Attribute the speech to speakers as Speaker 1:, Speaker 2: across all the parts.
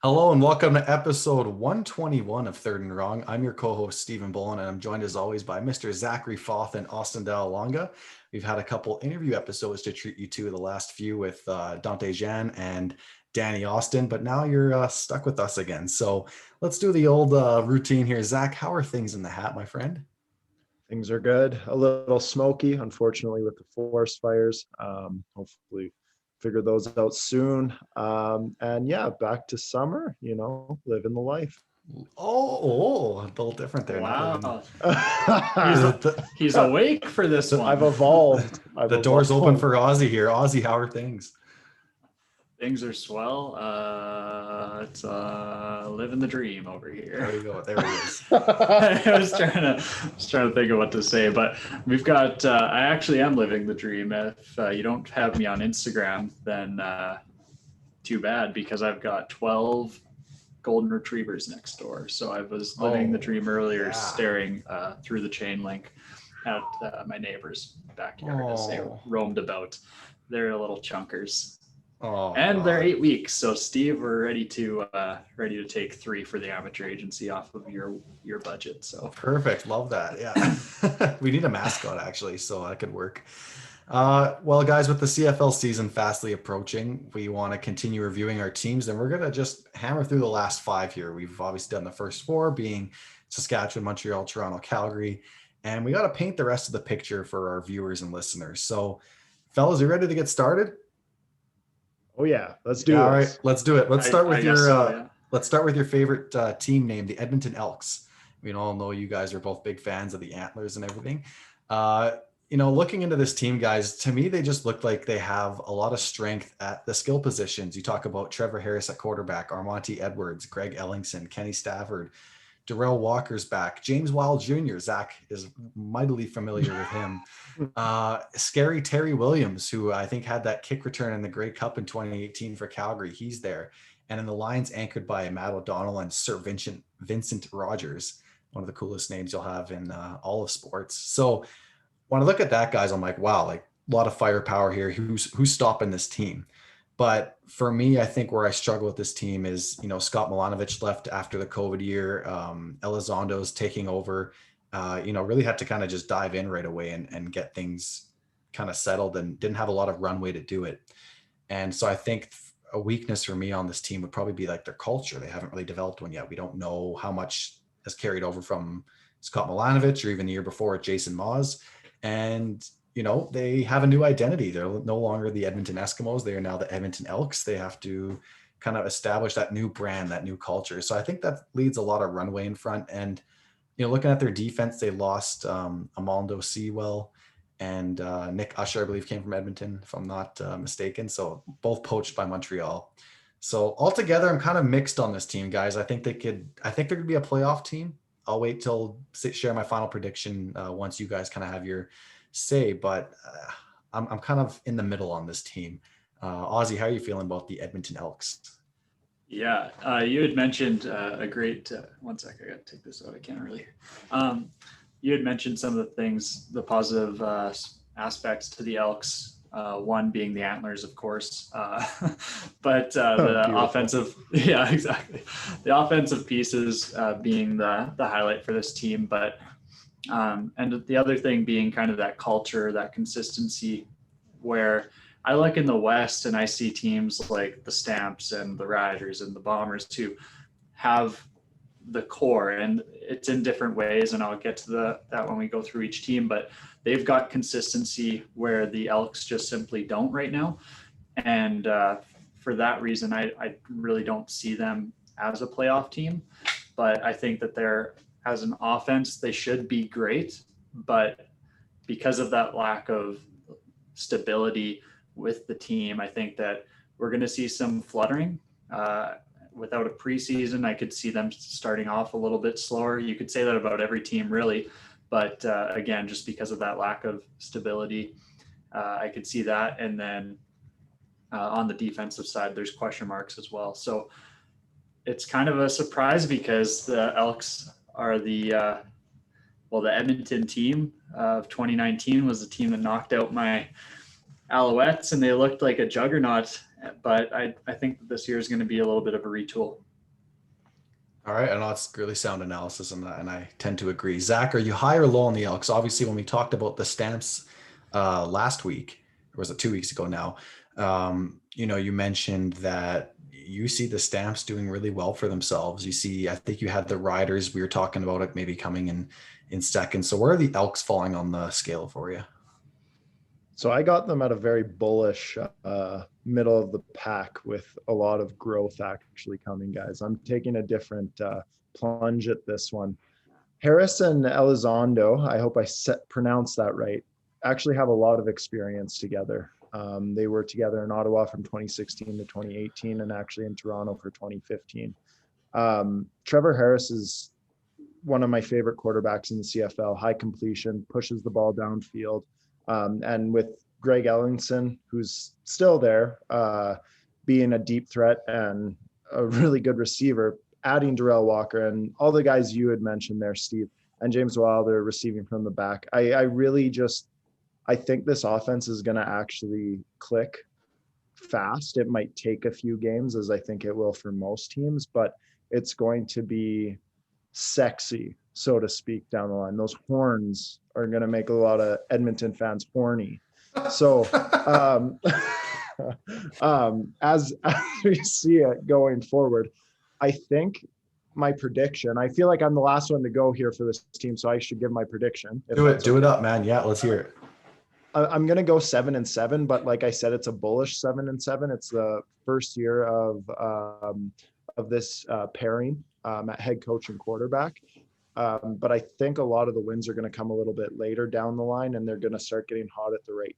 Speaker 1: Hello and welcome to episode 121 of Third and Wrong. I'm your co-host Stephen Bullen, and I'm joined as always by Mr. Zachary Foth and Austin Dallalonga. We've had a couple interview episodes to treat you to, the last few with Dante Jean and Danny Austin, but now you're stuck with us again. So let's do the old routine here. Zach, how are things in the hat, my friend?
Speaker 2: Things are good. A little smoky, unfortunately, with the forest fires. Hopefully figure those out soon. And yeah, back to summer, living the life.
Speaker 1: Oh, a little different there. Not living.
Speaker 3: Wow. He's awake for this one.
Speaker 2: I've evolved.
Speaker 1: The door's open for Aussie here. Aussie, how are things?
Speaker 3: Things are swell. It's living the dream over here.
Speaker 1: There we go. There it is.
Speaker 3: I was trying to think of what to say, but we've got. I actually am living the dream. If you don't have me on Instagram, then too bad, because I've got 12 golden retrievers next door. So I was living the dream earlier, staring through the chain link at my neighbor's backyard as they roamed about. They're little chunkers.
Speaker 1: Oh,
Speaker 3: and they're 8 weeks. So Steve, we're ready to take 3 for the amateur agency off of your budget. So
Speaker 1: perfect. Love that. Yeah. We need a mascot actually, so that could work. Well, guys, with the CFL season fastly approaching, we want to continue reviewing our teams, and we're going to just hammer through the last 5 here. We've obviously done the first 4 being Saskatchewan, Montreal, Toronto, Calgary, and we got to paint the rest of the picture for our viewers and listeners. So fellas, are you ready to get started?
Speaker 2: Oh yeah, let's do it.
Speaker 1: All right, let's do it. Let's start with let's start with your favorite team name, the Edmonton Elks. We all know you guys are both big fans of the Antlers and everything. Looking into this team, guys, to me, they just look like they have a lot of strength at the skill positions. You talk about Trevor Harris at quarterback, Armonte Edwards, Greg Ellingson, Kenny Stafford, Darrell Walker's back, James Wild Jr. Zach is mightily familiar with him. Scary Terry Williams, who I think had that kick return in the Grey Cup in 2018 for Calgary. He's there. And in the lines anchored by Matt O'Donnell and Sir Vincent Rogers, one of the coolest names you'll have in all of sports. So when I look at that, guys, I'm like, wow, like a lot of firepower here. Who's stopping this team? But for me, I think where I struggle with this team is, Scott Milanovic left after the COVID year. Elizondo's taking over, really had to kind of just dive in right away and get things kind of settled, and didn't have a lot of runway to do it. And so I think a weakness for me on this team would probably be like their culture. They haven't really developed one yet. We don't know how much has carried over from Scott Milanovic or even the year before at Jason Maas. And they have a new identity. They're no longer the Edmonton Eskimos. They are now the Edmonton Elks. They have to kind of establish that new brand, that new culture. So I think that leads a lot of runway in front. And, looking at their defense, they lost Amaldo Sewell and Nick Usher, I believe, came from Edmonton, if I'm not mistaken. So both poached by Montreal. So altogether, I'm kind of mixed on this team, guys. I think there could be a playoff team. I'll wait till share my final prediction once you guys kind of have your say, but I'm kind of in the middle on this team. Ozzy, how are you feeling about the Edmonton Elks?
Speaker 3: Yeah, you had mentioned a great. One sec, I got to take this out. I can't really. You had mentioned some of the things, the positive aspects to the Elks. One being the Antlers, of course, but the offensive, yeah, exactly. The offensive pieces being the highlight for this team, but and the other thing being kind of that culture, that consistency, where I look in the West and I see teams like the Stamps and the Riders and the Bombers who have the core, and it's in different ways, and I'll get to that when we go through each team, but they've got consistency where the Elks just simply don't right now. And for that reason, I really don't see them as a playoff team, but I think that they're, as an offense, they should be great, but because of that lack of stability with the team, I think that we're going to see some fluttering. Without a preseason, I could see them starting off a little bit slower. You could say that about every team, really. But again, just because of that lack of stability, I could see that. And then on the defensive side, there's question marks as well. So it's kind of a surprise because the Elks are the Edmonton team of 2019 was the team that knocked out my Alouettes, and they looked like a juggernaut. But I think that this year is going to be a little bit of a retool.
Speaker 1: All right, I know it's really sound analysis on that, and I tend to agree. Zach, are you high or low on the Elks? Obviously, when we talked about the Stamps last week, or was it 2 weeks ago now? You mentioned that you see the Stamps doing really well for themselves. You see, I think you had the Riders. We were talking about it maybe coming in second. So where are the Elks falling on the scale for you?
Speaker 2: So I got them at a very bullish middle of the pack with a lot of growth actually coming, guys. I'm taking a different plunge at this one. Harris and Elizondo, I hope I pronounced that right, actually have a lot of experience together. They were together in Ottawa from 2016 to 2018 and actually in Toronto for 2015. Trevor Harris is one of my favorite quarterbacks in the CFL, high completion, pushes the ball downfield. And with Greg Ellingson, who's still there, being a deep threat and a really good receiver, adding Darrell Walker and all the guys you had mentioned there, Steve, and James Wilder receiving from the back. I think this offense is going to actually click fast. It might take a few games, as I think it will for most teams, but it's going to be sexy, so to speak, down the line. Those horns are going to make a lot of Edmonton fans horny. So as we see it going forward, I think my prediction, I feel like I'm the last one to go here for this team, so I should give my prediction.
Speaker 1: Do it up, man. Yeah, let's hear it.
Speaker 2: I'm going to go 7-7, but like I said, it's a bullish 7-7. It's the first year of this pairing at head coach and quarterback. But I think a lot of the wins are going to come a little bit later down the line, and they're going to start getting hot at the right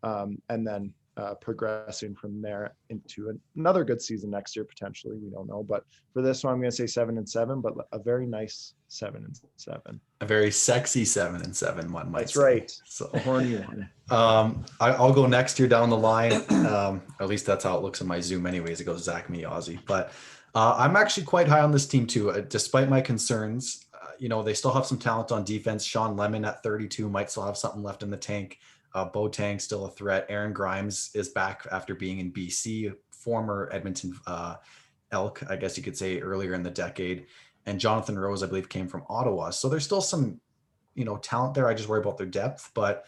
Speaker 2: time. And then progressing from there into another good season next year, potentially. We don't know. But for this one, I'm going to say 7-7, but a very nice 7-7.
Speaker 1: A very sexy 7-7, one might
Speaker 2: That's
Speaker 1: say.
Speaker 2: right.
Speaker 1: So
Speaker 2: a horny one.
Speaker 1: I'll go next year down the line. At least that's how it looks in my Zoom anyways. It goes Zach, me, Ozzy. But I'm actually quite high on this team too, despite my concerns. They still have some talent on defense. Sean Lemon at 32 might still have something left in the tank. Boateng still a threat. Aaron Grimes is back after being in BC, former Edmonton Elk, I guess you could say, earlier in the decade. And Jonathan Rose, I believe, came from Ottawa. So there's still some, talent there. I just worry about their depth. But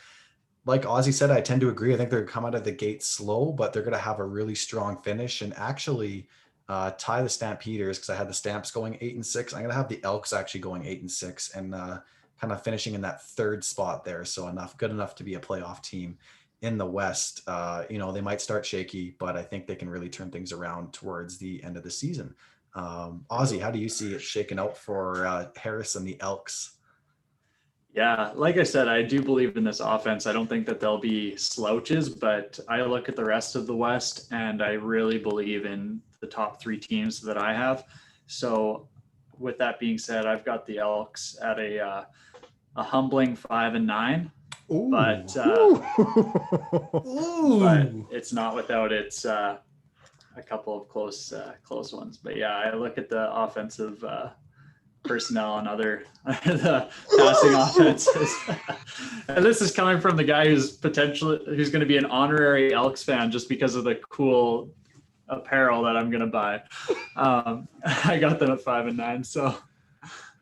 Speaker 1: like Ozzy said, I tend to agree. I think they're going to come out of the gate slow, but they're going to have a really strong finish and actually tie the Stampeders, because I had the Stamps going 8-6. I'm going to have the Elks actually going 8-6 and kind of finishing in that third spot there. So good enough to be a playoff team in the West. They might start shaky, but I think they can really turn things around towards the end of the season. Ozzy, how do you see it shaking out for Harris and the Elks?
Speaker 3: Yeah, like I said, I do believe in this offense. I don't think that they'll be slouches, but I look at the rest of the West and I really believe in the top three teams that I have. So with that being said, I've got the Elks at a humbling 5-9. Ooh. But it's not without its a couple of close ones. But yeah, I look at the offensive personnel and other the passing offenses. And this is coming from the guy who's going to be an honorary Elks fan just because of the cool apparel that I'm going to buy. I got them at 5-9, so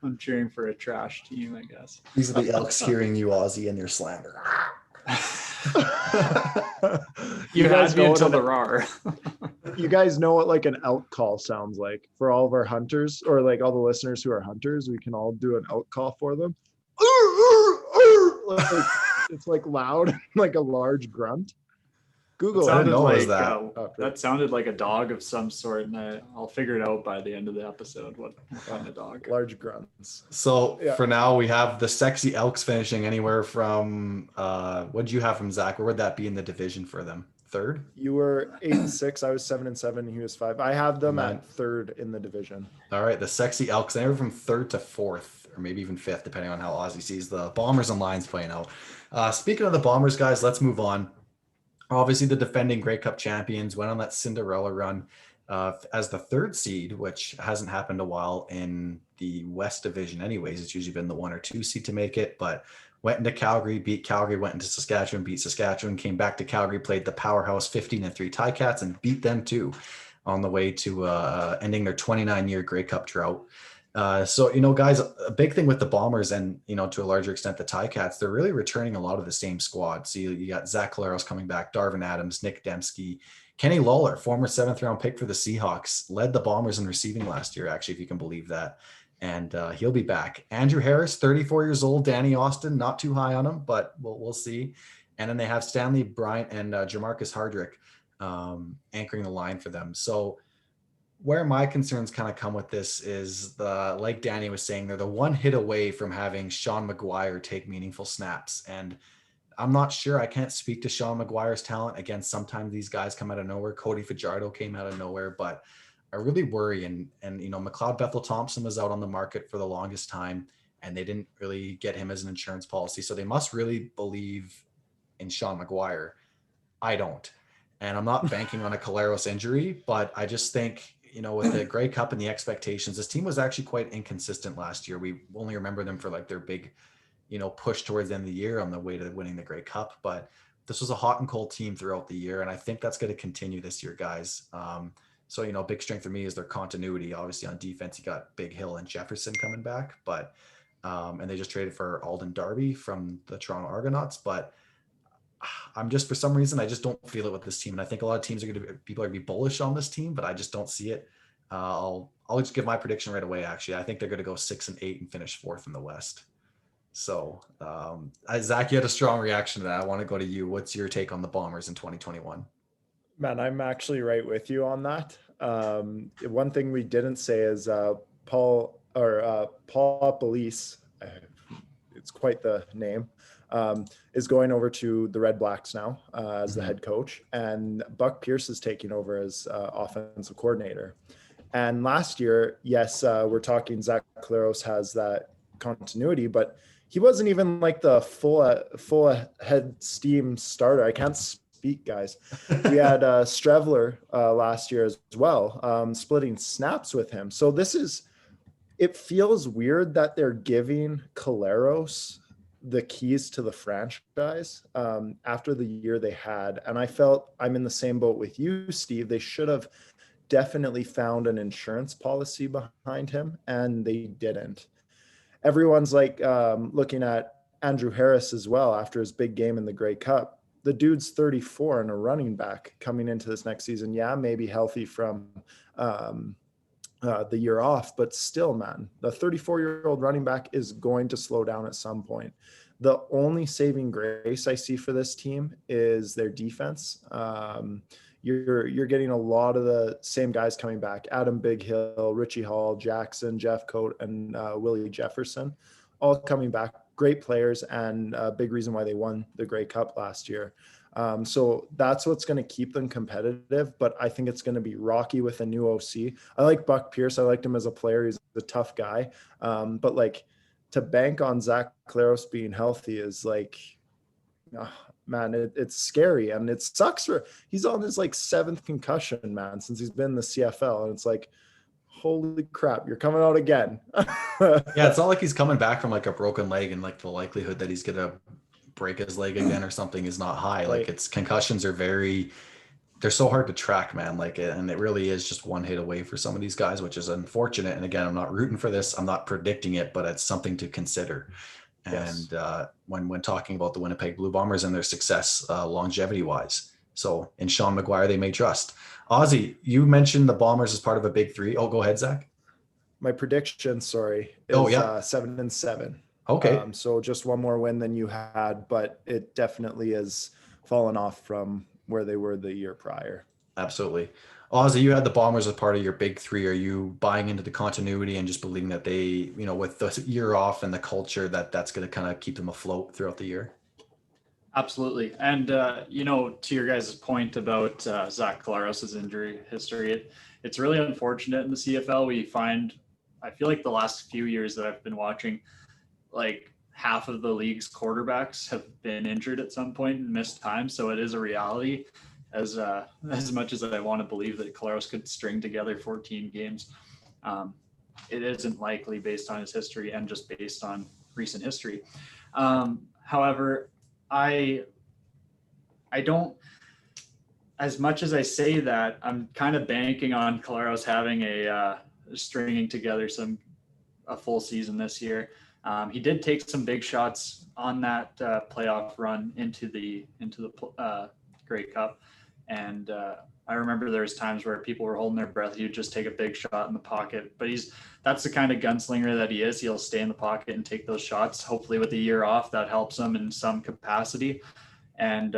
Speaker 3: I'm cheering for a trash team, I guess.
Speaker 1: These are the Elks hearing you, Ozzy, and your slander.
Speaker 3: You had me until the roar.
Speaker 2: You guys know what like an elk call sounds like for all of our hunters, or like all the listeners who are hunters. We can all do an elk call for them. It's like loud, like a large grunt. Google
Speaker 3: it. That sounded like a dog of some sort, and I'll figure it out by the end of the episode what kind of dog.
Speaker 2: Large grunts.
Speaker 1: So for now, we have the sexy Elks finishing anywhere from what did you have from Zach? Where would that be in the division for them? Third?
Speaker 2: You were 8-6. I was 7-7. He was 5. I have them at third in the division.
Speaker 1: All right, the sexy Elks, anywhere from third to fourth, or maybe even fifth, depending on how Ozzy sees the Bombers and Lions playing out. Speaking of the Bombers, guys, let's move on. Obviously, the defending Grey Cup champions went on that Cinderella run as the third seed, which hasn't happened a while in the West Division anyways. It's usually been the 1 or 2 seed to make it, but went into Calgary, beat Calgary, went into Saskatchewan, beat Saskatchewan, came back to Calgary, played the powerhouse 15-3 Ticats and beat them too. on the way to ending their 29-year Grey Cup drought. So, you know, guys, a big thing with the Bombers and, you know, to a larger extent, the Ticats, they're really returning a lot of the same squad. So you got Zach Collaros coming back, Darvin Adams, Nick Dembski, Kenny Lawler, former 7th-round pick for the Seahawks, led the Bombers in receiving last year, actually, if you can believe that. And he'll be back. Andrew Harris, 34 years old, Danny Austin, not too high on him, but we'll see. And then they have Stanley Bryant and Jamarcus Hardrick anchoring the line for them. So where my concerns kind of come with this is like Danny was saying, they're the one hit away from having Sean McGuire take meaningful snaps. And I'm not sure. I can't speak to Sean McGuire's talent. Again, sometimes these guys come out of nowhere. Cody Fajardo came out of nowhere, but I really worry. And you know, McLeod Bethel Thompson was out on the market for the longest time, and they didn't really get him as an insurance policy. So they must really believe in Sean McGuire. I don't. And I'm not banking on a Collaros injury, but I just think, you know, with the Grey Cup and the expectations, this team was actually quite inconsistent last year. We only remember them for like their big, you know, push towards the end of the year on the way to winning the Grey Cup. But this was a hot and cold team throughout the year. And I think that's going to continue this year, guys. So, you know, big strength for me is their continuity. Obviously on defense, you got Big Hill and Jefferson coming back, but, and they just traded for Alden Darby from the Toronto Argonauts. But I'm just, for some reason, I just don't feel it with this team. And I think a lot of teams people are going to be bullish on this team, but I just don't see it. I'll just give my prediction right away. Actually, I think they're going to go 6-8 and finish 4th in the West. So, Zach, you had a strong reaction to that. I want to go to you. What's your take on the Bombers in 2021?
Speaker 2: Man, I'm actually right with you on that. One thing we didn't say is Paul Police, it's quite the name, is going over to the Red Blacks now as the head coach, and Buck Pierce is taking over as offensive coordinator. And last year, yes, we're talking Zach Collaros has that continuity, but he wasn't even like the full head steam starter. I can't speak, guys. We had Strevler last year as well, splitting snaps with him. So it feels weird that they're giving Collaros the keys to the franchise after the year they had. And I felt I'm in the same boat with you, Steve. They should have definitely found an insurance policy behind him, and they didn't. Everyone's like looking at Andrew Harris as well after his big game in the Grey Cup. The dude's 34 and a running back coming into this next season. Yeah, maybe healthy from the year off, but still, man, the 34-year-old running back is going to slow down at some point. The only saving grace I see for this team is their defense. You're getting a lot of the same guys coming back: Adam Big Hill, Richie Hall, Jackson, Jeff Coate, and Willie Jefferson, all coming back. Great players, and a big reason why they won the Grey Cup last year. So that's what's going to keep them competitive, but I think it's going to be rocky with a new OC. I like Buck Pierce. I liked him as a player. He's a tough guy. But like, to bank on Zach Collaros being healthy is like, man, it's scary. And it sucks he's on his like 7th concussion, man, since he's been in the CFL. And it's like, holy crap, you're coming out again.
Speaker 1: Yeah, it's not like he's coming back from like a broken leg, and like the likelihood that he's gonna break his leg again or something is not high. Like, it's concussions are they're so hard to track, man. Like, and it really is just one hit away for some of these guys, which is unfortunate. And again, I'm not rooting for this. I'm not predicting it, but it's something to consider. Yes. And when talking about the Winnipeg Blue Bombers and their success longevity wise. So in Sean McGuire, they may trust. Ozzy, you mentioned the Bombers as part of a big 3. Oh, go ahead, Zach.
Speaker 2: My prediction, is 7-7.
Speaker 1: Okay.
Speaker 2: So just one more win than you had, but it definitely has fallen off from where they were the year prior.
Speaker 1: Absolutely. Ozzy, you had the Bombers as part of your big 3. Are you buying into the continuity and just believing that they, you know, with the year off and the culture, that's going to kind of keep them afloat throughout the year?
Speaker 3: Absolutely. And, you know, to your guys' point about Zach Collaros' injury history, it's really unfortunate in the CFL. I feel like the last few years that I've been watching, like half of the league's quarterbacks have been injured at some point and missed time. So it is a reality. As much as I want to believe that Collaros could string together 14 games, it isn't likely based on his history and just based on recent history. However, I as much as I say that, I'm kind of banking on Collaros having stringing together a full season this year. He did take some big shots on that playoff run into the Grey Cup, and I remember there was times where people were holding their breath. He would just take a big shot in the pocket, but that's the kind of gunslinger that he is. He'll stay in the pocket and take those shots. Hopefully with a year off, that helps him in some capacity, and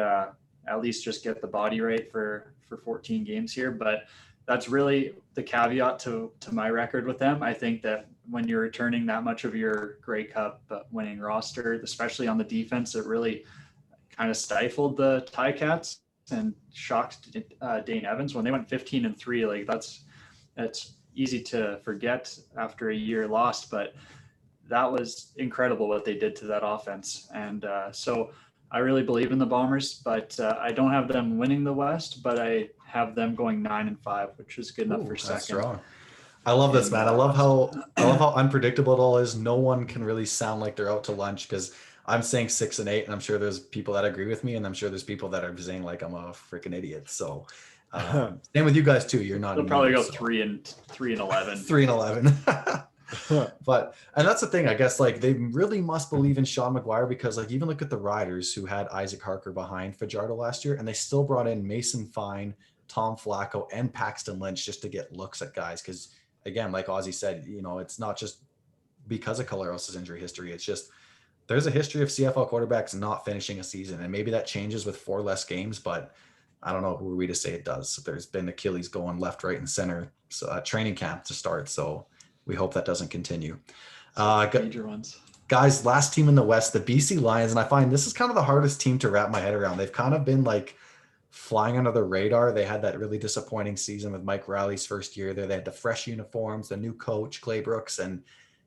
Speaker 3: at least just get the body right for 14 games here. But that's really the caveat to my record with them. I think that when you're returning that much of your Grey Cup winning roster, especially on the defense, it really kind of stifled the Ticats and shocked Dane Evans when they went 15-3. Like that's easy to forget after a year lost, but that was incredible what they did to that offense. And so I really believe in the Bombers, but I don't have them winning the West, but I have them going 9-5, which is good enough for second.
Speaker 1: Strong. I love this, man. I love how unpredictable it all is. No one can really sound like they're out to lunch, because I'm saying 6-8, and I'm sure there's people that agree with me, and I'm sure there's people that are saying like I'm a freaking idiot. So same with you guys too. You're not.
Speaker 3: They'll probably go 3-11.
Speaker 1: 3-11. But and that's the thing, I guess, like they really must believe in Sean McGuire, because like even look at the Riders, who had Isaac Harker behind Fajardo last year, and they still brought in Mason Fine, Tom Flacco, and Paxton Lynch just to get looks at guys. Because again, like Ozzy said, it's not just because of Collaros' injury history. It's just there's a history of CFL quarterbacks not finishing a season, and maybe that changes with 4 less games, but I don't know who are we to say it does. There's been Achilles going left, right, and center training camp to start, so we hope that doesn't continue.
Speaker 3: Major ones.
Speaker 1: Guys, last team in the West, the BC Lions, and I find this is kind of the hardest team to wrap my head around. They've kind of been like flying under the radar. They had that really disappointing season with Mike Riley's first year there. They had the fresh uniforms, the new coach, Clay Brooks, and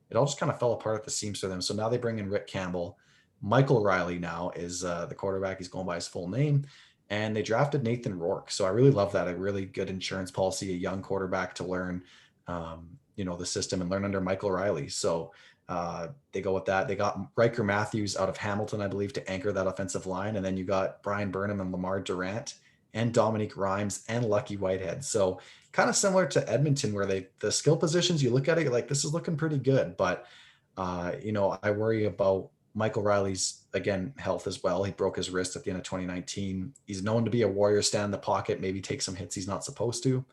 Speaker 1: it all just kind of fell apart at the seams for them. So now they bring in Rick Campbell. Michael Riley now is the quarterback. He's going by his full name. And they drafted Nathan Rourke. So I really love that. A really good insurance policy, a young quarterback to learn, the system and learn under Michael Riley. So they go with that. They got Riker Matthews out of Hamilton, I believe, to anchor that offensive line. And then you got Brian Burnham and Lamar Durant and Dominique Rhymes and Lucky Whitehead. So kind of similar to Edmonton, where the skill positions, you look at it, you're like, this is looking pretty good. But, I worry about Michael Riley's, again, health as well. He broke his wrist at the end of 2019. He's known to be a warrior, stand in the pocket, maybe take some hits he's not supposed to.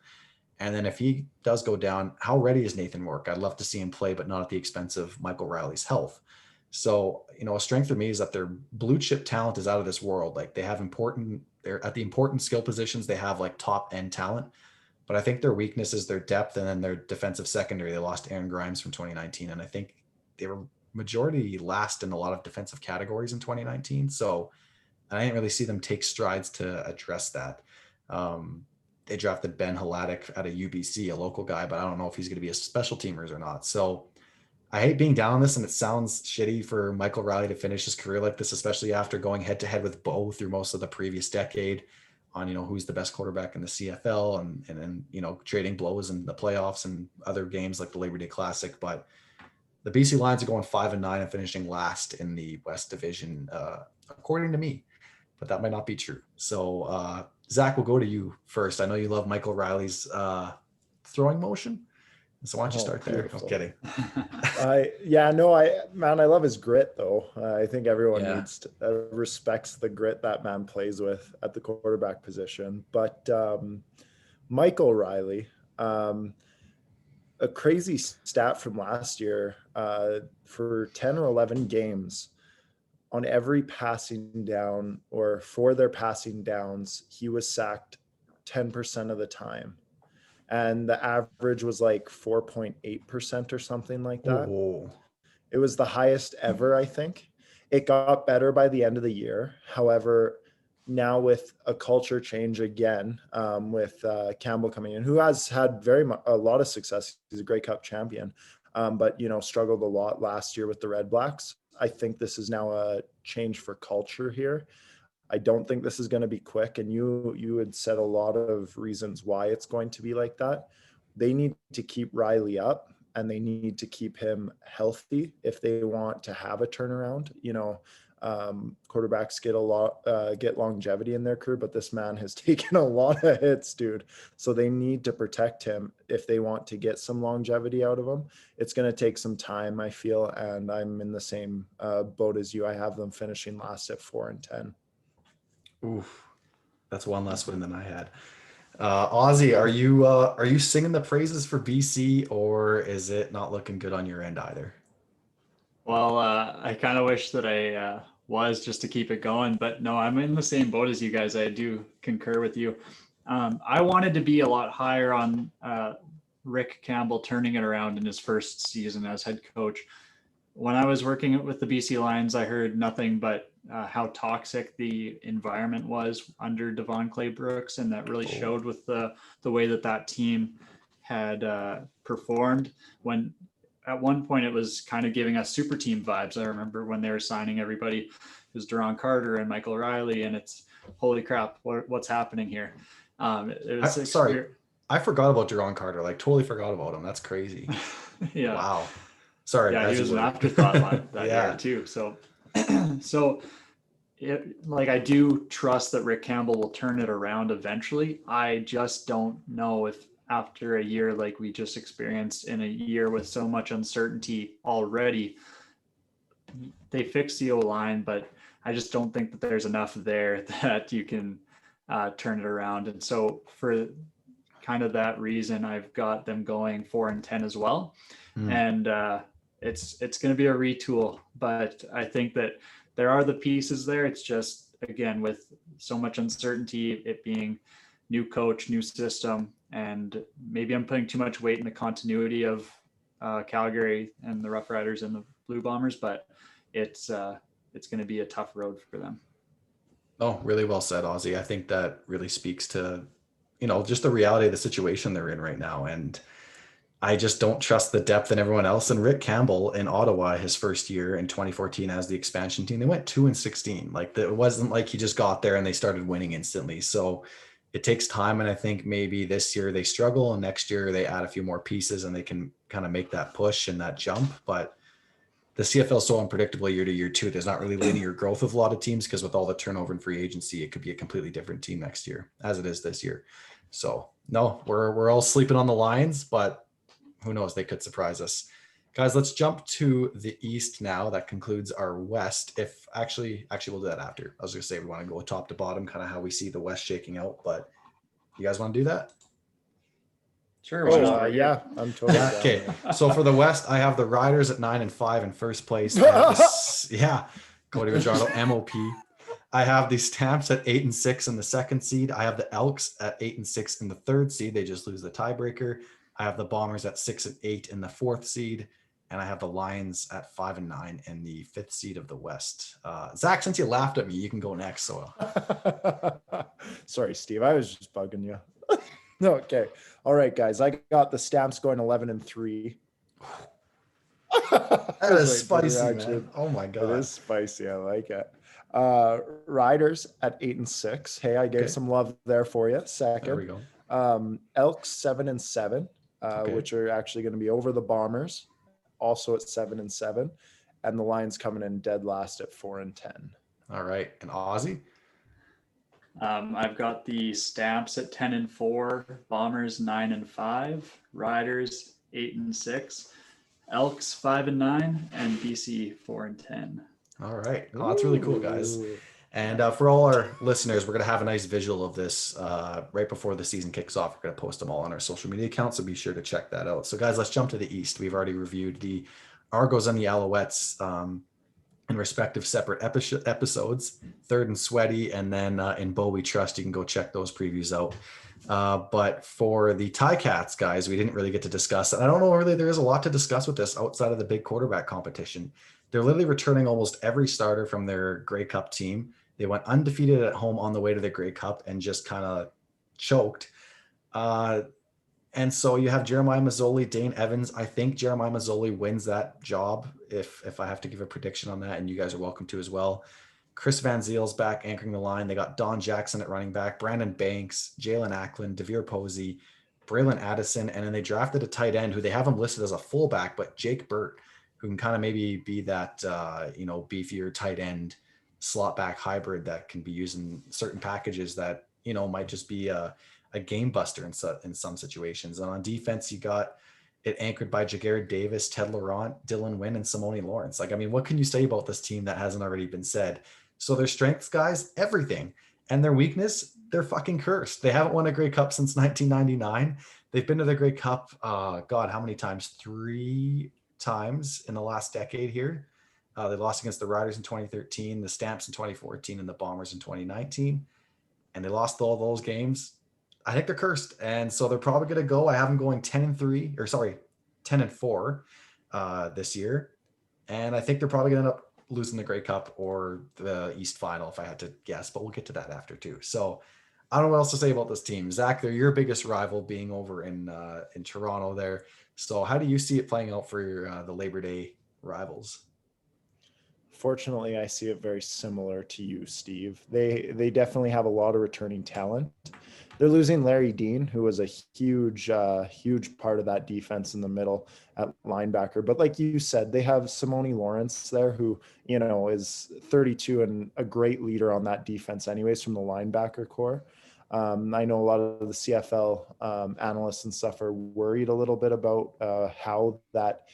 Speaker 1: And then if he does go down, how ready is Nathan Rourke? I'd love to see him play, but not at the expense of Michael Riley's health. So, a strength for me is that their blue chip talent is out of this world. Like they're at the important skill positions. They have like top end talent, but I think their weakness is their depth and then their defensive secondary. They lost Aaron Grimes from 2019. And I think they were majority last in a lot of defensive categories in 2019. So I didn't really see them take strides to address that. They drafted Ben Hladek out of UBC, a local guy, but I don't know if he's going to be a special teamers or not. So I hate being down on this, and it sounds shitty for Michael Riley to finish his career like this, especially after going head to head with Bo through most of the previous decade on, who's the best quarterback in the CFL and then, trading blows in the playoffs and other games like the Labor Day Classic. But the BC Lions are going 5-9 and finishing last in the West Division, according to me, but that might not be true. So, Zach, we'll go to you first. I know you love Michael Riley's throwing motion. So why don't you start there?
Speaker 2: Beautiful.
Speaker 1: I'm kidding.
Speaker 2: I love his grit though. I think everyone needs to respects the grit that man plays with at the quarterback position. But Michael Riley, a crazy stat from last year, for 10 or 11 games, on every passing down or for their passing downs, he was sacked 10% of the time. And the average was like 4.8% or something like that.
Speaker 1: Oh.
Speaker 2: It was the highest ever, I think. It got better by the end of the year. However, now with a culture change again, with Campbell coming in, who has had a lot of success. He's a Grey Cup champion, but struggled a lot last year with the Red Blacks. I think this is now a change for culture here. I don't think this is going to be quick. And you had said a lot of reasons why it's going to be like that. They need to keep Riley up and they need to keep him healthy if they want to have a turnaround. quarterbacks get longevity in their career, but this man has taken a lot of hits, dude. So they need to protect him if they want to get some longevity out of him. It's going to take some time, I feel, and I'm in the same boat as you. I have them finishing last at 4-10.
Speaker 1: Oof, that's one less win than I had. Ozzy, are you singing the praises for BC, or is it not looking good on your end either?
Speaker 3: Well, I kind of wish that I was, just to keep it going, but no, I'm in the same boat as you guys. I do concur with you. I wanted to be a lot higher on Rick Campbell turning it around in his first season as head coach. When I was working with the BC Lions, I heard nothing but how toxic the environment was under Devon Clay-Brooks, and that really showed with the way that team had performed. When at one point it was kind of giving us super team vibes. I remember when they were signing everybody, it was Duron Carter and Michael Riley, and it's holy crap, what's happening here?
Speaker 1: Sorry, I forgot about Duron Carter. Like, totally forgot about him. That's crazy.
Speaker 3: Yeah.
Speaker 1: Wow. Sorry.
Speaker 3: Yeah, he was an afterthought that
Speaker 1: yeah.
Speaker 3: year too. So, I do trust that Rick Campbell will turn it around eventually. I just don't know if after a year like we just experienced, in a year with so much uncertainty already, they fixed the O-line, but I just don't think that there's enough there that you can turn it around. And so for kind of that reason, I've got them going 4-10 as well. And it's going to be a retool, but I think that there are the pieces there. It's just, again, with so much uncertainty, it being new coach, new system, and maybe I'm putting too much weight in the continuity of Calgary and the Rough Riders and the Blue Bombers, but it's going to be a tough road for them.
Speaker 1: Oh, really well said, Ozzy. I think that really speaks to, just the reality of the situation they're in right now. And I just don't trust the depth in everyone else. And Rick Campbell in Ottawa, his first year in 2014 as the expansion team, they went 2-16. Like, it wasn't like he just got there and they started winning instantly. So it takes time. And I think maybe this year they struggle and next year they add a few more pieces and they can kind of make that push and that jump. But the CFL is so unpredictable year to year too. There's not really linear growth with a lot of teams, because with all the turnover and free agency, it could be a completely different team next year as it is this year. So no, we're all sleeping on the Lions, but who knows? They could surprise us. Guys, let's jump to the East now. That concludes our West. If actually we'll do that after. I was going to say we want to go top to bottom, kind of how we see the West shaking out, but you guys want to do that?
Speaker 3: Sure.
Speaker 2: Yeah, I'm totally down.
Speaker 1: Okay. So for the West, I have the Riders at 9-5 in first place. Cody Fajardo, MOP. I have the Stamps at 8-6 in the second seed. I have the Elks at 8-6 in the third seed. They just lose the tiebreaker. I have the Bombers at 6-8 in the fourth seed. And I have the Lions at 5-9 in the fifth seed of the West. Zach, since you laughed at me, you can go next. So,
Speaker 2: sorry, Steve, I was just bugging you. Okay. All right, guys. I got the Stamps going 11-3.
Speaker 1: That is spicy, man. Oh my God.
Speaker 2: It is spicy. I like it. Riders at 8-6. Hey, I gave some love there for you. Second.
Speaker 1: There we go.
Speaker 2: Elks 7-7, which are actually going to be over the Bombers, also at 7-7, and the Lions coming in dead last at 4-10.
Speaker 1: All right, and Ozzy.
Speaker 3: I've got the Stamps at 10-4, Bombers 9-5, Riders 8-6, Elks 5-9, and BC 4-10.
Speaker 1: All right. Oh, that's really cool, guys. And for all our listeners, we're going to have a nice visual of this right before the season kicks off. We're going to post them all on our social media accounts, so be sure to check that out. So, guys, let's jump to the East. We've already reviewed the Argos and the Alouettes in respective separate episodes, Third and Sweaty, and then in Bo We Trust. You can go check those previews out. But for the Ticats, guys, we didn't really get to discuss. And I don't know, really, there is a lot to discuss with this outside of the big quarterback competition. They're literally returning almost every starter from their Grey Cup team. They went undefeated at home on the way to the Grey Cup and just kind of choked. And so you have Jeremiah Mazzoli, Dane Evans. I think Jeremiah Mazzoli wins that job if I have to give a prediction on that, and you guys are welcome to as well. Chris Van Ziel's back anchoring the line. They got Don Jackson at running back, Brandon Banks, Jalen Ackland, Devere Posey, Braylon Addison, and then they drafted a tight end who they have him listed as a fullback, but Jake Burt, who can kind of maybe be that, beefier tight end slot back hybrid that can be used in certain packages that, might just be a game buster in some situations. And on defense, you got it anchored by Jagarrett Davis, Ted Laurent, Dylan Wynn, and Simone Lawrence. Like, I mean, what can you say about this team that hasn't already been said? So their strengths, guys, everything. And their weakness, they're fucking cursed. They haven't won a Grey Cup since 1999. They've been to the Grey Cup, God, how many times? 3 times in the last decade here. They lost against the Riders in 2013, the Stamps in 2014, and the Bombers in 2019. And they lost all those games. I think they're cursed. And so they're probably going to go. I have them going 10-4 this year. And I think they're probably going to end up losing the Grey Cup or the East Final, if I had to guess, but we'll get to that after too. So I don't know what else to say about this team. Zach, they're your biggest rival, being over in Toronto there. So how do you see it playing out for the Labor Day rivals?
Speaker 2: Fortunately, I see it very similar to you, Steve. They definitely have a lot of returning talent. They're losing Larry Dean, who was a huge part of that defense in the middle at linebacker. But like you said, they have Simone Lawrence there, who, is 32 and a great leader on that defense anyways from the linebacker core. I know a lot of the CFL analysts and stuff are worried a little bit about how that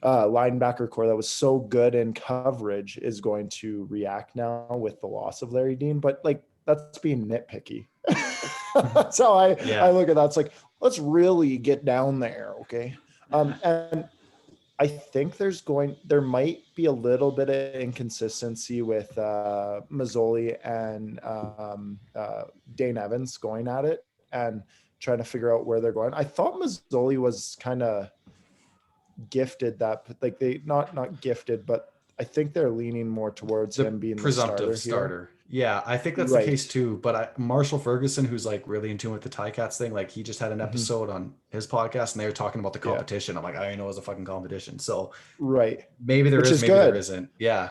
Speaker 2: linebacker core that was so good in coverage is going to react now with the loss of Larry Dean. But like, that's being nitpicky. That's how I look at that. It's like, let's really get down there. Okay. And I think there might be a little bit of inconsistency with Mazzoli and Dane Evans going at it and trying to figure out where they're going. I thought Mazzoli was kind of gifted that, like, they not gifted, but I think they're leaning more towards him being the
Speaker 1: presumptive starter. Yeah, I think that's the case too. But Marshall Ferguson, who's like really in tune with the Ticats thing, like he just had an episode on his podcast and they were talking about the competition. I'm like, I didn't know it was a fucking competition. So maybe there is, maybe there isn't. Yeah.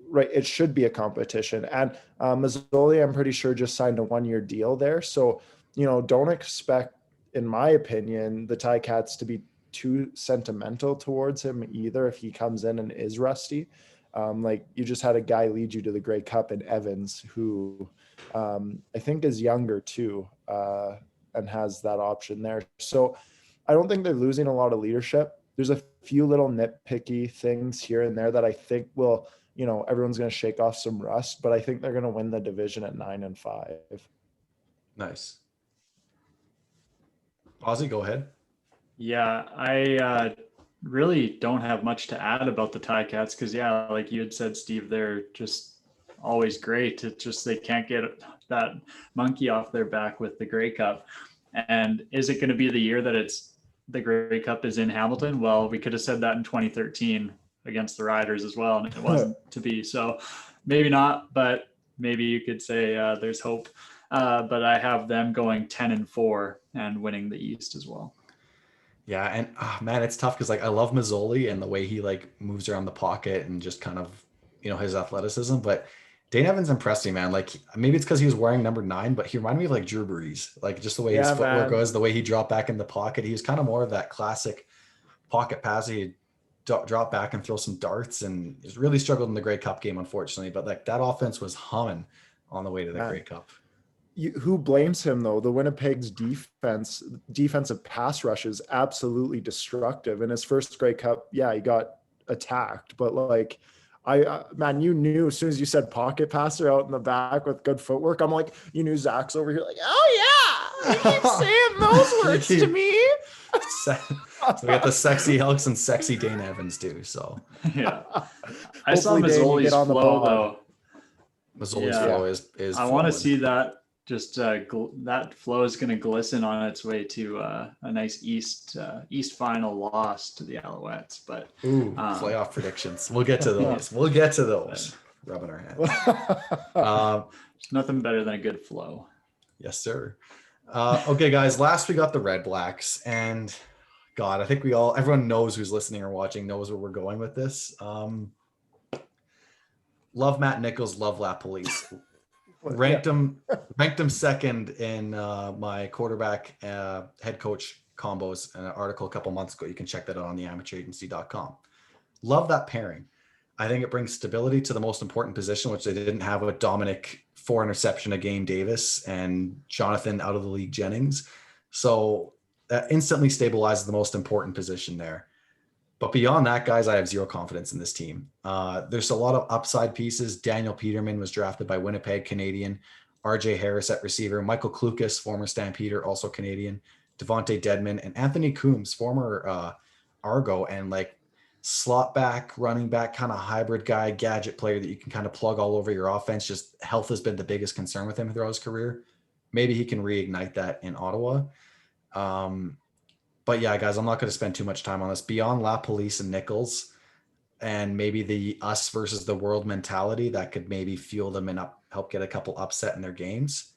Speaker 2: Right. It should be a competition. And Mazzoli, I'm pretty sure, just signed a 1-year deal there. So, don't expect, in my opinion, the Ticats to be too sentimental towards him either if he comes in and is rusty. Like, you just had a guy lead you to the Grey Cup in Evans, who I think is younger too, and has that option there. So I don't think they're losing a lot of leadership. There's a few little nitpicky things here and there that I think will, everyone's going to shake off some rust, but I think they're going to win the division at 9-5.
Speaker 1: Nice. Ozzy, go ahead.
Speaker 3: Yeah, I really don't have much to add about the Ticats because, like you had said, Steve, they're just always great. It's just they can't get that monkey off their back with the Grey Cup. And is it going to be the year that the Grey Cup is in Hamilton? Well, we could have said that in 2013 against the Riders as well, and it wasn't to be. So maybe not, but maybe you could say there's hope. But I have them going 10-4 and winning the East as well.
Speaker 1: Yeah, and man, it's tough because like I love Mazzoli and the way he like moves around the pocket and just kind of, his athleticism. But Dane Evans impressed me, man. Like, maybe it's because he was wearing number 9, but he reminded me of like Drew Brees, like just the way his footwork was, the way he dropped back in the pocket. He was kind of more of that classic pocket passer. He'd drop back and throw some darts, and he's really struggled in the Grey Cup game, unfortunately. But like that offense was humming on the way to the Grey Cup.
Speaker 2: Who blames him though? The Winnipeg's defensive pass rush is absolutely destructive. In his first Grey Cup, he got attacked, but like, man, you knew as soon as you said pocket passer out in the back with good footwork, I'm like, you knew Zach's over here like, oh yeah, you keep saying those words to me.
Speaker 1: So we got the sexy Elks and sexy Dane Evans too. So
Speaker 3: yeah, I saw Mazzoli's flow though.
Speaker 1: Mazzoli's flow is.
Speaker 3: I want to see that. Just that flow is going to glisten on its way to a nice East final loss to the Alouettes. But
Speaker 1: playoff predictions. We'll get to those. We'll get to those. Rubbing our hands.
Speaker 3: There's nothing better than a good flow.
Speaker 1: Yes, sir. Okay, guys. Last we got the Red Blacks, and God, I think everyone knows who's listening or watching knows where we're going with this. Love Matt Nichols. Love Lap Police. Ranked him second in my quarterback head coach combos, an article a couple months ago. You can check that out on theamateuragency.com. Love that pairing. I think it brings stability to the most important position, which they didn't have with Dominic 4 interception a game Davis and Jonathan out of the league Jennings. So that instantly stabilizes the most important position there. But beyond that, guys, I have zero confidence in this team. There's a lot of upside pieces. Daniel Peterman was drafted by Winnipeg, Canadian. RJ Harris at receiver. Michael Klukas, former Stampeder, also Canadian. Devontae Dedman and Anthony Coombs, former Argo, and like slot back, running back, kind of hybrid guy, gadget player that you can kind of plug all over your offense. Just health has been the biggest concern with him throughout his career. Maybe he can reignite that in Ottawa. But yeah, guys, I'm not going to spend too much time on this. Beyond La Police and Nichols, and maybe the us versus the world mentality that could maybe fuel them and help get a couple upset in their games.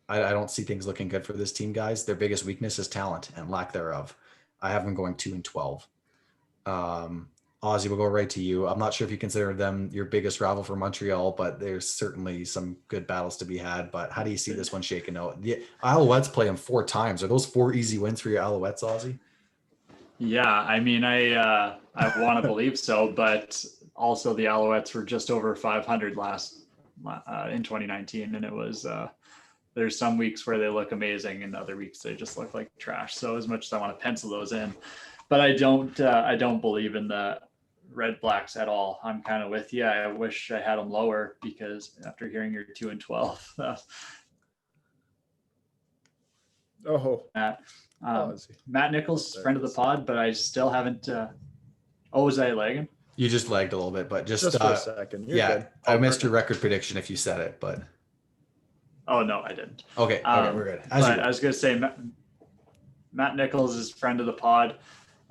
Speaker 1: I don't see things looking good for this team, guys. Their biggest weakness is talent and lack thereof. I have them going 2-12. Ozzy, we'll go right to you. I'm not sure if you consider them your biggest rival for Montreal, but there's certainly some good battles to be had. But how do you see this one shaking out? The Alouettes play them 4 times. Are those 4 easy wins for your Alouettes, Ozzy?
Speaker 3: Yeah, I mean, I want to believe so, but also the Alouettes were just over 500 in 2019, and it was there's some weeks where they look amazing, and other weeks they just look like trash. So as much as I want to pencil those in, but I don't believe in the Red Blacks at all. I'm kind of with you. I wish I had them lower, because after hearing your 2-12, Matt Nichols, friend of the pod, but I still haven't. Was I lagging?
Speaker 1: You just lagged a little bit, but just
Speaker 2: for a second. You're good.
Speaker 1: I missed your record prediction if you said it, but.
Speaker 3: Oh no, I didn't.
Speaker 1: Okay, we're good.
Speaker 3: But I was going to say, Matt Nichols is friend of the pod,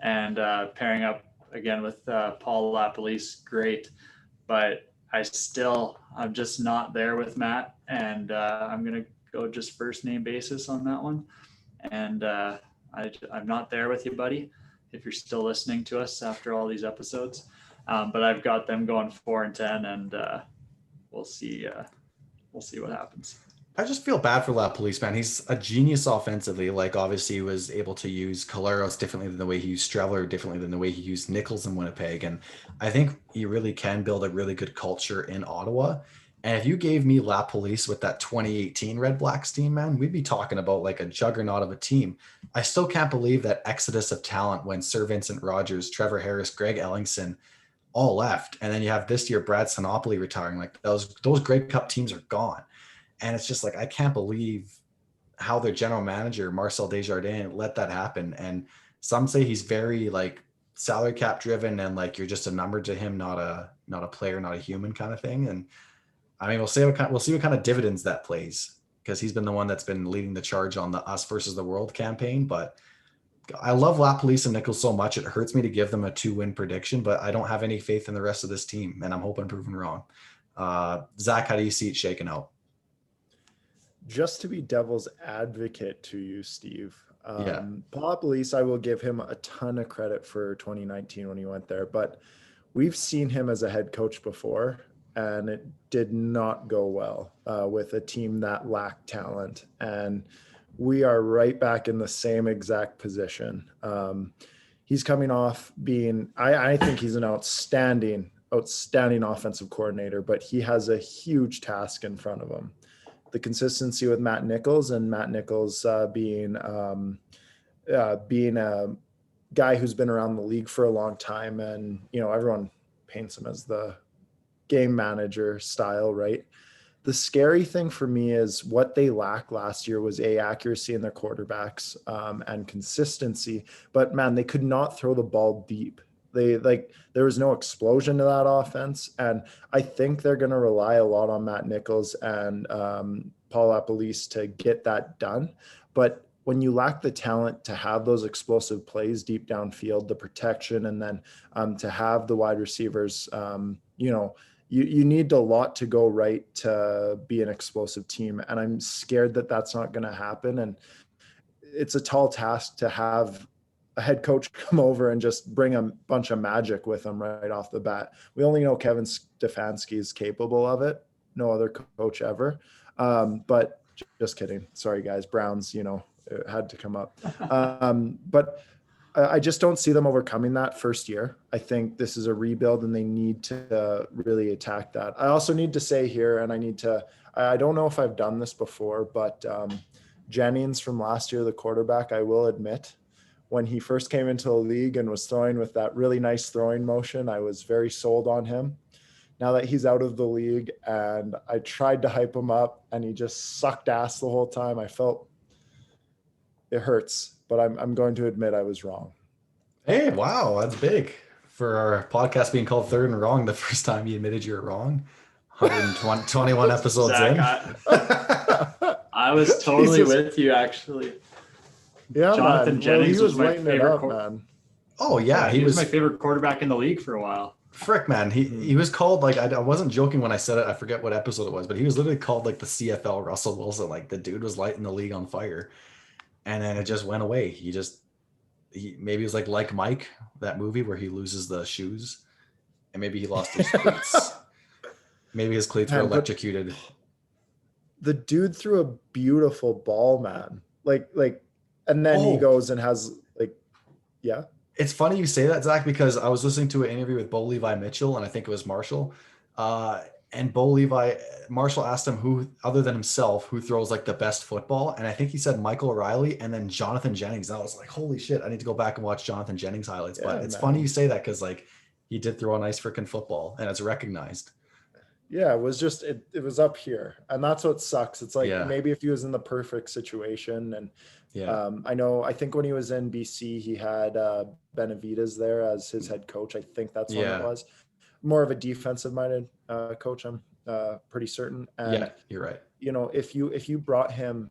Speaker 3: and pairing up again with Paul LaPolice, great. But I'm just not there with Matt, and I'm going to go just first name basis on that one. And I'm not there with you, buddy, if you're still listening to us after all these episodes. But I've got them going 4-10, and we'll see what happens.
Speaker 1: I just feel bad for LaPolice, man. He's a genius offensively. Like, obviously, he was able to use Caleros differently than the way he used Streveler, differently than the way he used Nichols in Winnipeg. And I think he really can build a really good culture in Ottawa. And if you gave me LaPolice with that 2018 Red Blacks team, man, we'd be talking about like a juggernaut of a team. I still can't believe that exodus of talent when Sir Vincent Rogers, Trevor Harris, Greg Ellingson all left. And then you have this year Brad Sinopoli retiring. Like, those Grey Cup teams are gone. And it's just like, I can't believe how their general manager, Marcel Desjardins, let that happen. And some say he's very like salary cap driven, and like, you're just a number to him, not a player, not a human kind of thing. And I mean, we'll see what kind of dividends that plays, because he's been the one that's been leading the charge on the us versus the world campaign. But I love LaPolice and Nichols so much. It hurts me to give them a 2-win prediction, but I don't have any faith in the rest of this team, and I'm hoping I'm proven wrong. Zach, how do you see it shaking out?
Speaker 2: Just to be devil's advocate to you, Steve, Paul LaPolice, I will give him a ton of credit for 2019 when he went there, but we've seen him as a head coach before, and it did not go well with a team that lacked talent. And we are right back in the same exact position. He's coming off being, I think he's an outstanding offensive coordinator, but he has a huge task in front of him. The consistency with Matt Nichols, and Matt Nichols being a guy who's been around the league for a long time, and everyone paints him as the game manager style, right? The scary thing for me is what they lacked last year was accuracy in their quarterbacks and consistency. But man, they could not throw the ball deep. There was no explosion to that offense. And I think they're going to rely a lot on Matt Nichols and Paul LaPolice to get that done. But when you lack the talent to have those explosive plays deep downfield, the protection, and then to have the wide receivers, you need a lot to go right to be an explosive team. And I'm scared that that's not going to happen. And it's a tall task to have a head coach come over and just bring a bunch of magic with him right off the bat. We only know Kevin Stefanski is capable of it. No other coach ever. But just kidding. Sorry, guys. Browns, it had to come up. But I just don't see them overcoming that first year. I think this is a rebuild and they need to really attack that. I also need to say here, and I don't know if I've done this before, but Jennings from last year, the quarterback, I will admit, when he first came into the league and was throwing with that really nice throwing motion, I was very sold on him. Now that he's out of the league and I tried to hype him up and he just sucked ass the whole time, I felt it hurts, but I'm going to admit I was wrong.
Speaker 1: Hey, wow, that's big for our podcast being called Third and Wrong. The first time you admitted you were wrong, 121 episodes
Speaker 3: Zach,
Speaker 1: in.
Speaker 3: I was totally with you, actually.
Speaker 2: Yeah,
Speaker 3: Jonathan
Speaker 2: man.
Speaker 3: Jennings
Speaker 2: he was
Speaker 3: my
Speaker 2: lighting it
Speaker 3: favorite
Speaker 2: up, man.
Speaker 1: Oh yeah,
Speaker 3: he was my favorite quarterback in the league for a while.
Speaker 1: Frick, man, he was called, like, I wasn't joking when I said it. I forget what episode it was, but he was literally called like the CFL Russell Wilson. Like, the dude was lighting the league on fire, and then it just went away. He maybe it was like Mike, that movie where he loses the shoes, and maybe he lost his cleats. Maybe his cleats were electrocuted.
Speaker 2: The dude threw a beautiful ball, man. Like, and then he goes and has yeah.
Speaker 1: It's funny you say that, Zach, because I was listening to an interview with Bo Levi Mitchell, and I think it was Marshall. And Marshall asked him who, other than himself, who throws like the best football. And I think he said Michael O'Reilly and then Jonathan Jennings. And I was like, holy shit, I need to go back and watch Jonathan Jennings highlights.
Speaker 2: Yeah,
Speaker 1: but it's funny you say that, because like, he did throw a nice freaking football and it's recognized.
Speaker 2: Yeah, it was just, it was up here. And that's what sucks. It's like, maybe if he was in the perfect situation. And I think when he was in BC, he had Benavides there as his head coach. I think that's when it was. More of a defensive minded coach, I'm pretty certain. And
Speaker 1: you're right.
Speaker 2: You know, if you brought him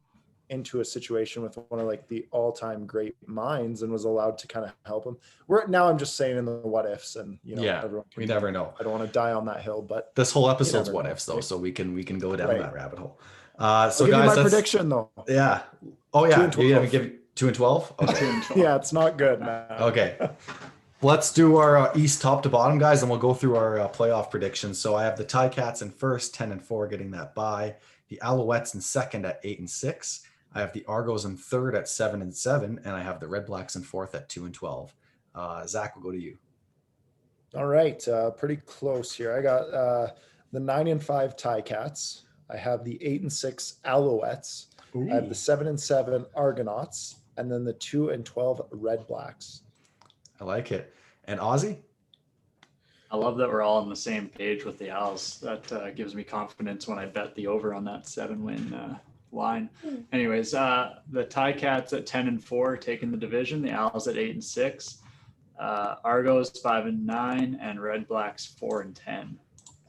Speaker 2: into a situation with one of like the all-time great minds and was allowed to kind of help him. I'm just saying in the what ifs, and everyone
Speaker 1: we never know.
Speaker 2: I don't want to die on that hill, but
Speaker 1: this whole episode's what ifs though, so we can go down that rabbit hole. So
Speaker 2: I'll give
Speaker 1: guys,
Speaker 2: you my prediction though.
Speaker 1: Yeah. Oh yeah. You give 2 and 12? Okay.
Speaker 3: 2 and 12.
Speaker 2: Yeah, it's not good, man.
Speaker 1: Okay. Let's do our East top to bottom, guys, and we'll go through our playoff predictions. So I have the Ticats in first, 10-4, getting that bye. The Alouettes in second at 8-6. I have the Argos in third at 7-7, and I have the Red Blacks in fourth at 2-12. Zach, we'll go to you.
Speaker 2: All right, pretty close here. I got the 9-5 Ticats. I have the 8-6 Alouettes.
Speaker 1: Ooh.
Speaker 2: I have the 7-7 Argonauts, and then the 2-12 Red Blacks.
Speaker 1: I like it. And Ozzy?
Speaker 3: I love that we're all on the same page with the Owls. That gives me confidence when I bet the over on that 7-win line. Anyways, the Ticats at 10-4, taking the division. The Owls at 8-6. Argos 5-9, and Red Blacks 4-10.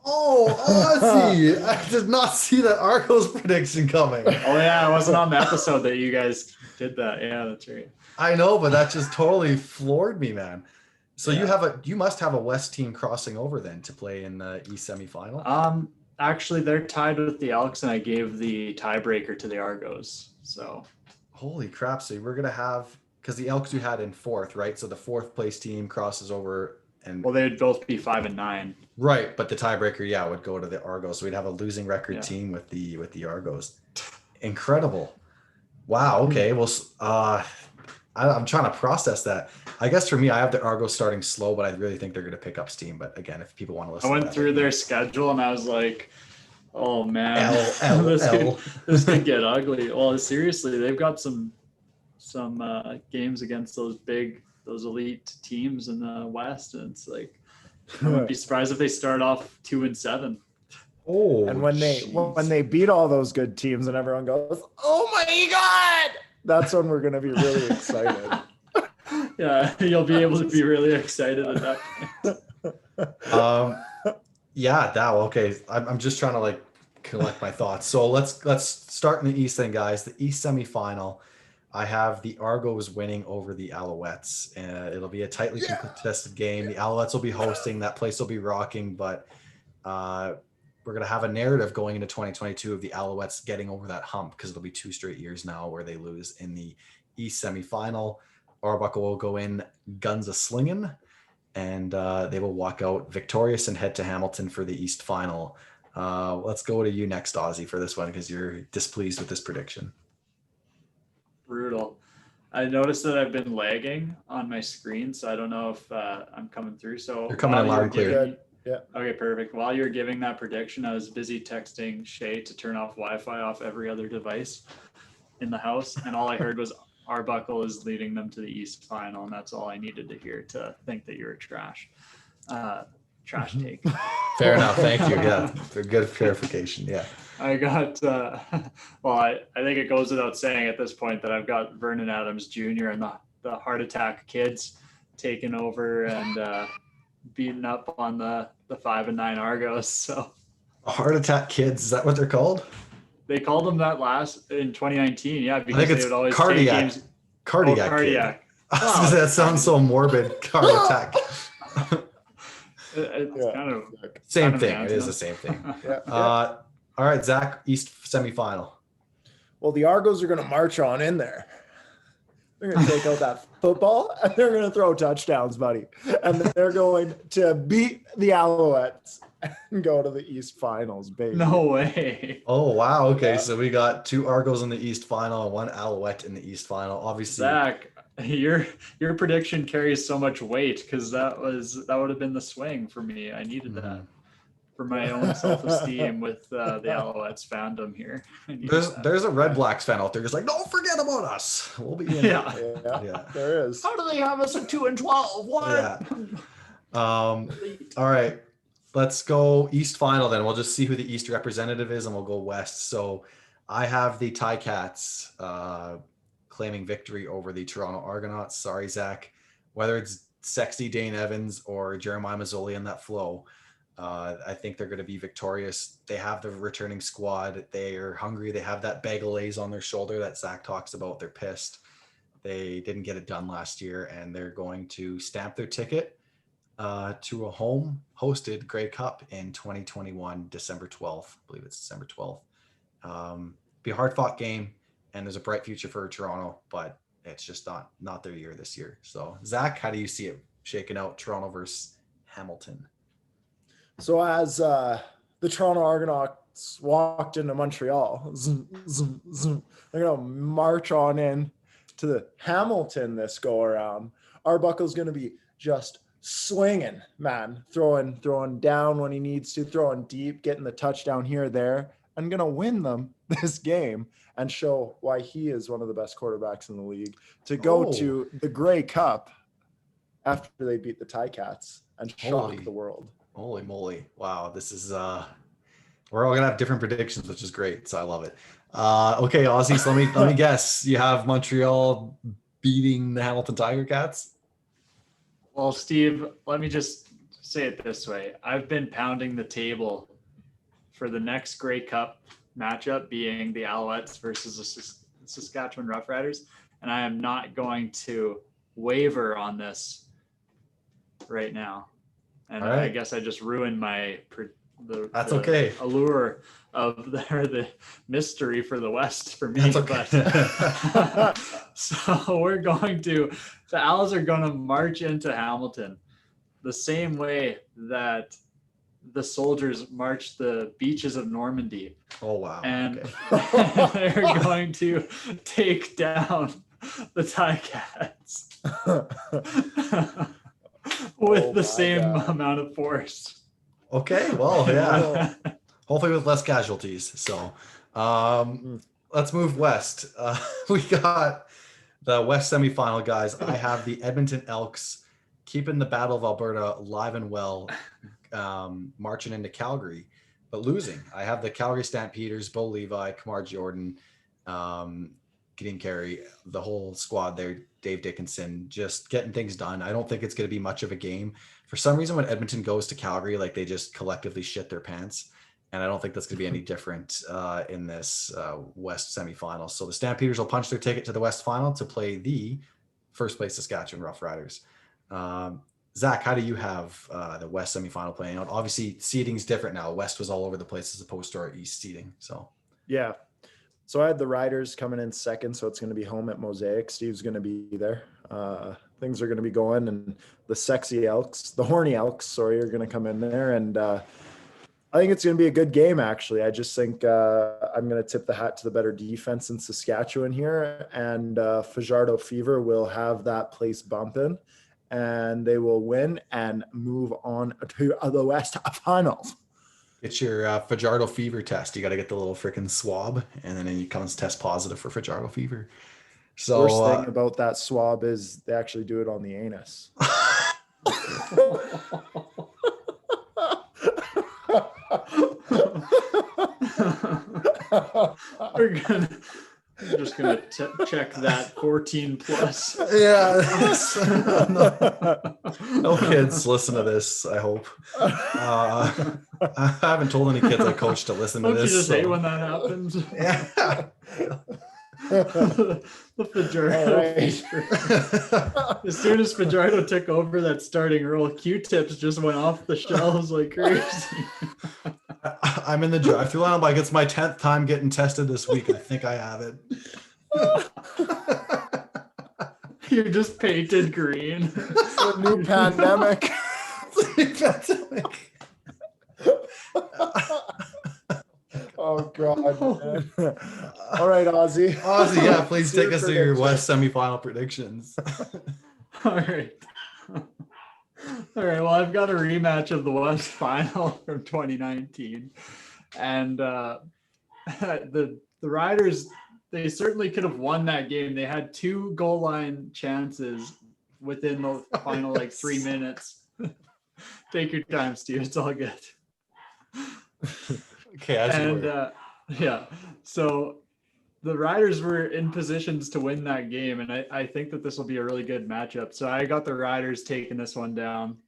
Speaker 1: Oh, Ozzy! I did not see that Argos prediction coming.
Speaker 3: Oh yeah, I wasn't on the episode that you guys did that. Yeah, that's right.
Speaker 1: I know, but that just totally floored me, man. So you must have a West team crossing over then to play in the East semifinal.
Speaker 3: Actually, they're tied with the Elks, and I gave the tiebreaker to the Argos. So,
Speaker 1: holy crap! So we're gonna have, because the Elks you had in fourth, right? So the fourth place team crosses over, and
Speaker 3: they'd both be 5-9. Right,
Speaker 1: but the tiebreaker, would go to the Argos. So we'd have a losing record team with the Argos. Incredible! Wow. Okay. Well, I'm trying to process that. I guess for me, I have the Argos starting slow, but I really think they're going to pick up steam. But again, if people want to listen,
Speaker 3: I went through their schedule and I was like, "Oh man, this could get ugly." Well, seriously, they've got some games against those elite teams in the West, and it's like I wouldn't be surprised if they start off 2-7.
Speaker 2: Oh, and when they beat all those good teams, and everyone goes, "Oh my god!" That's when we're going to be really excited.
Speaker 3: Yeah, you'll be able to be really excited at that point.
Speaker 1: Okay. I'm just trying to like collect my thoughts. So let's start in the East then, guys. The East semifinal, I have the Argos winning over the Alouettes. It'll be a tightly contested game. The Alouettes will be hosting. That place will be rocking, but we're going to have a narrative going into 2022 of the Alouettes getting over that hump, because it'll be 2 straight years now where they lose in the East semifinal. Arbuckle will go in guns a-slinging, and they will walk out victorious and head to Hamilton for the East final. Let's go to you next, Ozzy, for this one, because you're displeased with this prediction.
Speaker 3: Brutal. I noticed that I've been lagging on my screen, so I don't know if I'm coming through. So
Speaker 1: You're coming in loud and clear.
Speaker 2: Good. Yeah.
Speaker 3: Okay, perfect. While you were giving that prediction, I was busy texting Shay to turn off Wi-Fi off every other device in the house, and all I heard was Arbuckle is leading them to the East Final, and that's all I needed to hear to think that you're trash. Trash take.
Speaker 1: Fair enough. Thank you. Yeah, for good clarification. Yeah.
Speaker 3: I got, well, I think it goes without saying at this point that I've got Vernon Adams Jr. and the heart attack kids taking over and beating up on the 5 and 9 Argos. So
Speaker 1: Heart attack kids, is that what they're called?
Speaker 3: they called them that in 2019. Yeah, because
Speaker 1: I think
Speaker 3: they
Speaker 1: it's
Speaker 3: would always
Speaker 1: cardiac.
Speaker 3: take games.
Speaker 1: Cardiac.
Speaker 3: Cardiac.
Speaker 1: Wow. That sounds so morbid. Heart attack.
Speaker 3: It's kind of
Speaker 1: Same
Speaker 3: kind of
Speaker 1: thing.
Speaker 3: an
Speaker 1: It is
Speaker 3: anthem.
Speaker 1: the same thing.
Speaker 2: Yeah.
Speaker 1: All right, Zach, East semifinal.
Speaker 2: Well, the Argos are going to march on in there. They're going to take out that football and they're going to throw touchdowns, buddy. And they're going to beat the Alouettes and go to the East Finals, baby.
Speaker 3: No way.
Speaker 1: Oh, wow. Okay,
Speaker 2: Yeah.
Speaker 1: so we got 2 Argos in the East final and 1 Alouette in the East final. Obviously,
Speaker 3: Zach, your prediction carries so much weight because that would have been the swing for me. I needed that for my own self-esteem with the Alouettes fandom here. I needed that.
Speaker 1: there's a Red Blacks fan out there who's like, don't forget about us. We'll be in.
Speaker 3: Yeah.
Speaker 2: Yeah, there is.
Speaker 3: How do they have us at 2-12? What?
Speaker 1: Yeah. All right. Let's go East final then. We'll just see who the East representative is and we'll go West. So I have the Ticats claiming victory over the Toronto Argonauts. Sorry, Zach. Whether it's sexy Dane Evans or Jeremiah Mazzoli in that flow, I think they're going to be victorious. They have the returning squad. They are hungry. They have that bag of lays on their shoulder that Zach talks about. They're pissed. They didn't get it done last year, and they're going to stamp their ticket to a home hosted Grey Cup in 2021, December 12th. I believe it's December 12th. Be a hard fought game, and there's a bright future for Toronto, but it's just not their year this year. So Zach, how do you see it shaking out, Toronto versus Hamilton?
Speaker 2: So as the Toronto Argonauts walked into Montreal, zoom, zoom, zoom, they're going to march on in to the Hamilton this go around. Arbuckle's going to be just swinging, man, throwing down when he needs to, throwing deep, getting the touchdown here or there, and going to win them this game and show why he is one of the best quarterbacks in the league to go to the Grey Cup after they beat the Ticats and shock the world.
Speaker 1: Holy moly. Wow. This is, we're all going to have different predictions, which is great. So I love it. Okay, Aussie. So let me guess. You have Montreal beating the Hamilton Tiger Cats?
Speaker 3: Well, Steve, let me just say it this way. I've been pounding the table for the next Grey Cup matchup being the Alouettes versus the Saskatchewan Roughriders, and I am not going to waver on this right now. And
Speaker 1: All right.
Speaker 3: I guess I just ruined
Speaker 1: That's okay.
Speaker 3: allure of the mystery for the West for me.
Speaker 1: That's okay.
Speaker 3: But, so the Owls are going to march into Hamilton the same way that the soldiers marched the beaches of Normandy.
Speaker 1: Oh, wow.
Speaker 3: And
Speaker 1: Okay.
Speaker 3: they're going to take down the Ticats with the same amount of force.
Speaker 1: Okay, well, yeah. Hopefully with less casualties. So let's move west. We got the West semifinal, guys. I have the Edmonton Elks keeping the Battle of Alberta alive and well, marching into Calgary, but losing. I have the Calgary Stampeders, Bo Levi, Kamar Jordan, Gideon Carey, the whole squad there, Dave Dickinson, just getting things done. I don't think it's going to be much of a game. For some reason, when Edmonton goes to Calgary, like they just collectively shit their pants. And I don't think that's going to be any different in this West semifinal. So the Stampeders will punch their ticket to the West final to play the first place Saskatchewan Roughriders. Zach, how do you have the West semifinal playing out? Obviously, seeding is different now. West was all over the place as opposed to our East seeding. So
Speaker 2: yeah. So I had the Riders coming in second, so it's going to be home at Mosaic. Steve's going to be there. Things are going to be going, and the sexy Elks, the horny Elks, sorry, are going to come in there. And I think it's going to be a good game, actually. I just think I'm going to tip the hat to the better defense in Saskatchewan here. And Fajardo Fever will have that place bumping. And they will win and move on to the West Finals.
Speaker 1: Get your Fajardo fever test. You got to get the little freaking swab, and then it comes test positive for Fajardo fever. So
Speaker 2: Worst thing about that swab is they actually do it on the anus.
Speaker 3: We're just gonna check that 14 plus.
Speaker 1: Yeah. No kids listen to this, I hope. I haven't told any kids I coach to listen to
Speaker 3: Don't
Speaker 1: this.
Speaker 3: you just hate when that happens?
Speaker 1: Yeah.
Speaker 3: The Fajardo.
Speaker 2: Right.
Speaker 3: As soon as Fajardo took over that starting role, Q-tips just went off the shelves like crazy.
Speaker 1: I'm in the drive-thru line. I'm like, it's my 10th time getting tested this week. I think I have it.
Speaker 3: You're just painted green.
Speaker 2: It's a new pandemic. Oh God. Man. All right, Ozzy.
Speaker 1: Ozzy, yeah, please take us to your West semifinal predictions.
Speaker 3: All right. All right. Well, I've got a rematch of the West Final from 2019, and the Riders, they certainly could have won that game. They had 2 goal line chances within the final like 3 minutes. Take your time, Steve. It's all good.
Speaker 1: Okay, as
Speaker 3: yeah. So the Riders were in positions to win that game, and I think that this will be a really good matchup. So I got the Riders taking this one down.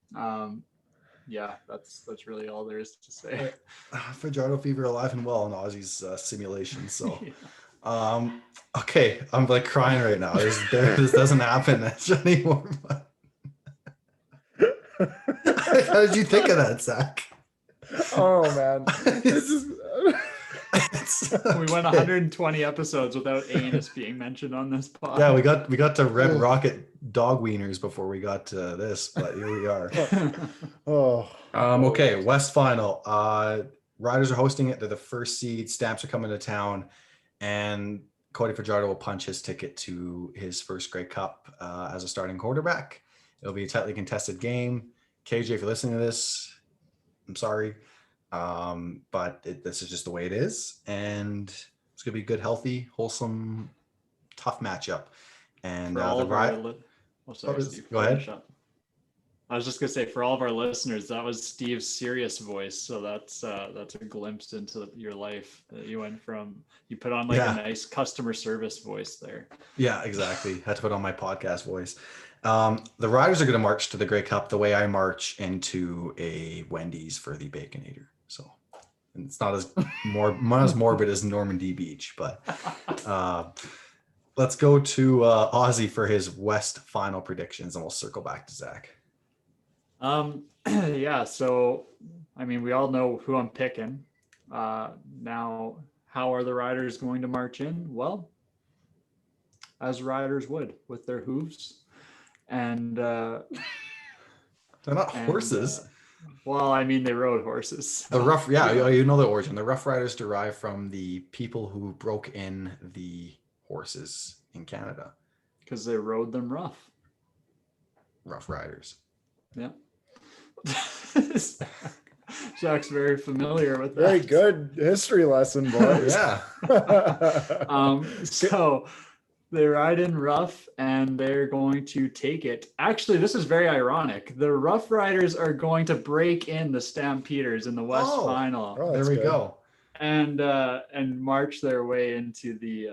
Speaker 3: Yeah, that's really all there is to say.
Speaker 1: Fajardo fever alive and well in Ozzy's simulation. So, okay, I'm like crying right now. This doesn't happen anymore. How did you think of that, Zach?
Speaker 2: Oh man.
Speaker 3: We went 120 episodes without anus being mentioned on this pod.
Speaker 1: Yeah, we got to Red Rocket dog wieners before we got to this, but here we are. Okay, West Final. Riders are hosting it. They're the first seed. Stamps are coming to town, and Cody Fajardo will punch his ticket to his first Grey Cup as a starting quarterback. It'll be a tightly contested game. KJ, if you're listening to this, I'm sorry. But this is just the way it is. And it's going to be a good, healthy, wholesome, tough matchup. And
Speaker 3: Steve,
Speaker 1: go ahead.
Speaker 3: I was just going to say, for all of our listeners, that was Steve's serious voice. So that's a glimpse into your life. You went from, you put on a nice customer service voice there.
Speaker 1: Yeah, exactly. Had to put on my podcast voice. The Riders are going to march to the Grey Cup the way I march into a Wendy's for the Baconator. So it's not as morbid as Normandy Beach, but let's go to Ozzy for his West Final predictions, and we'll circle back to Zach.
Speaker 3: Yeah. So, I mean, we all know who I'm picking. Now, how are the Riders going to march in? Well, as Riders would, with their hooves. And
Speaker 1: they're not horses.
Speaker 3: Well, I mean, they rode horses.
Speaker 1: So. You know the origin. The Rough Riders derive from the people who broke in the horses in Canada.
Speaker 3: Because they rode them rough.
Speaker 1: Rough Riders.
Speaker 3: Yeah. Zach's very familiar with that.
Speaker 2: Very good history lesson, boys.
Speaker 1: Yeah.
Speaker 3: So they ride in rough, and they're going to take it. Actually, this is very ironic. The Rough Riders are going to break in the Stampeders in the West Final.
Speaker 1: Oh, there we go. And
Speaker 3: march their way into the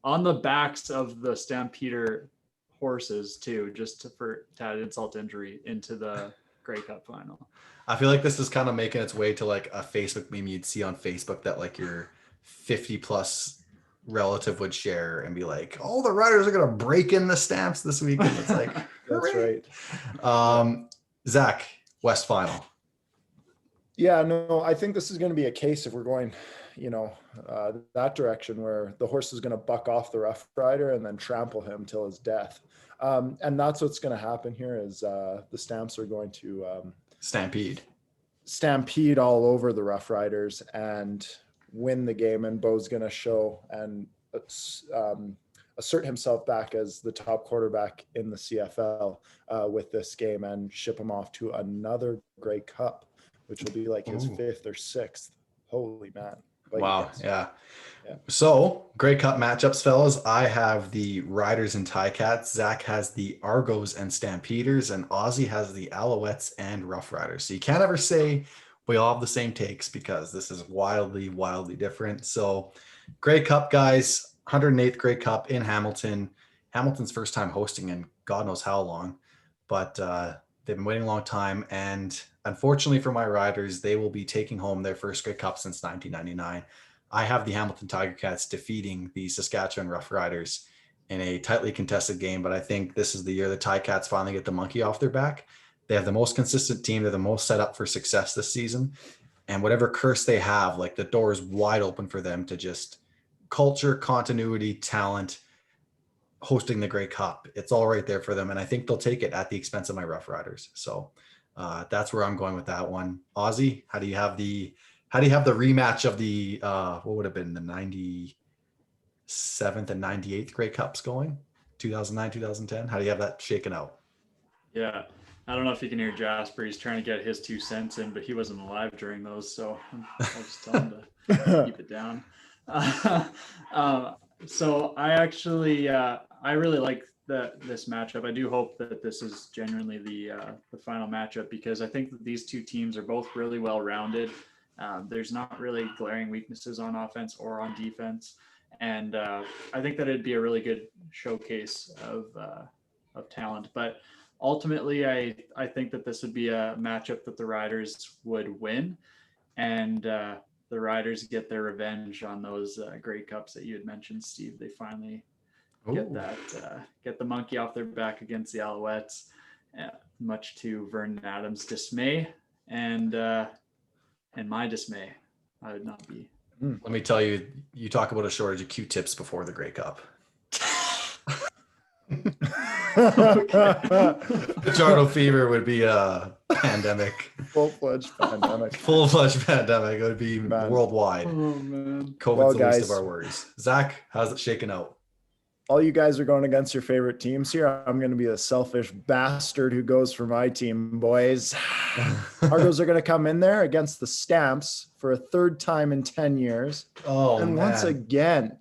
Speaker 3: on the backs of the Stampeder horses too, just to add insult to injury, into the Grey Cup final.
Speaker 1: I feel like this is kind of making its way to like a Facebook meme you'd see on Facebook that like your 50 plus relative would share and be like, oh, the Riders are going to break in the Stamps this week. And it's like,
Speaker 2: that's right.
Speaker 1: Zach, West Final.
Speaker 2: Yeah, no, I think this is going to be a case if we're going, that direction where the horse is going to buck off the Rough Rider and then trample him till his death. And that's what's going to happen here is the Stamps are going to
Speaker 1: stampede.
Speaker 2: stampede all over the Rough Riders and win the game, and Bo's going to show and assert himself back as the top quarterback in the CFL with this game and ship him off to another Grey Cup, which will be like his 5th or 6th. Holy man.
Speaker 1: Wow. Yeah. So Grey Cup matchups, fellas. I have the Riders and Ticats. Zach has the Argos and Stampeders, and Ozzy has the Alouettes and Rough Riders. So you can't ever say we all have the same takes because this is wildly, wildly different. So Grey Cup, guys, 108th Grey Cup in Hamilton. Hamilton's first time hosting in God knows how long, but they've been waiting a long time. And unfortunately for my Riders, they will be taking home their first Grey Cup since 1999. I have the Hamilton Tiger Cats defeating the Saskatchewan Rough Riders in a tightly contested game, but I think this is the year the Ticats finally get the monkey off their back. They have the most consistent team. They're the most set up for success this season. And whatever curse they have, like the door is wide open for them to just culture, continuity, talent, hosting the Grey Cup. It's all right there for them. And I think they'll take it at the expense of my Rough Riders. So that's where I'm going with that one. Ozzy, how do you have the rematch of the, what would have been the 97th and 98th Grey Cups going? 2009, 2010? How do you have that shaken out?
Speaker 3: Yeah. I don't know if you can hear Jasper. He's trying to get his 2 cents in, but he wasn't alive during those. So I'll just tell him to keep it down. So I actually, I really like this matchup. I do hope that this is genuinely the final matchup, because I think that these 2 teams are both really well-rounded. There's not really glaring weaknesses on offense or on defense. And I think that it'd be a really good showcase of talent. But ultimately, I think that this would be a matchup that the Riders would win. And the Riders get their revenge on those Grey Cups that you had mentioned, Steve. They finally get the monkey off their back against the Alouettes, much to Vernon Adams' dismay and my dismay. I would not be.
Speaker 1: Let me tell you, you talk about a shortage of Q-tips before the Grey Cup. Fajardo fever would be a pandemic.
Speaker 2: Full-fledged pandemic.
Speaker 1: Full-fledged pandemic. It would be worldwide.
Speaker 3: Oh, man.
Speaker 1: COVID's the least of our worries. Zach, how's it shaking out?
Speaker 2: All you guys are going against your favorite teams here. I'm going to be the selfish bastard who goes for my team, boys. Argos are going to come in there against the Stamps for a 3rd time in 10 years. And once again,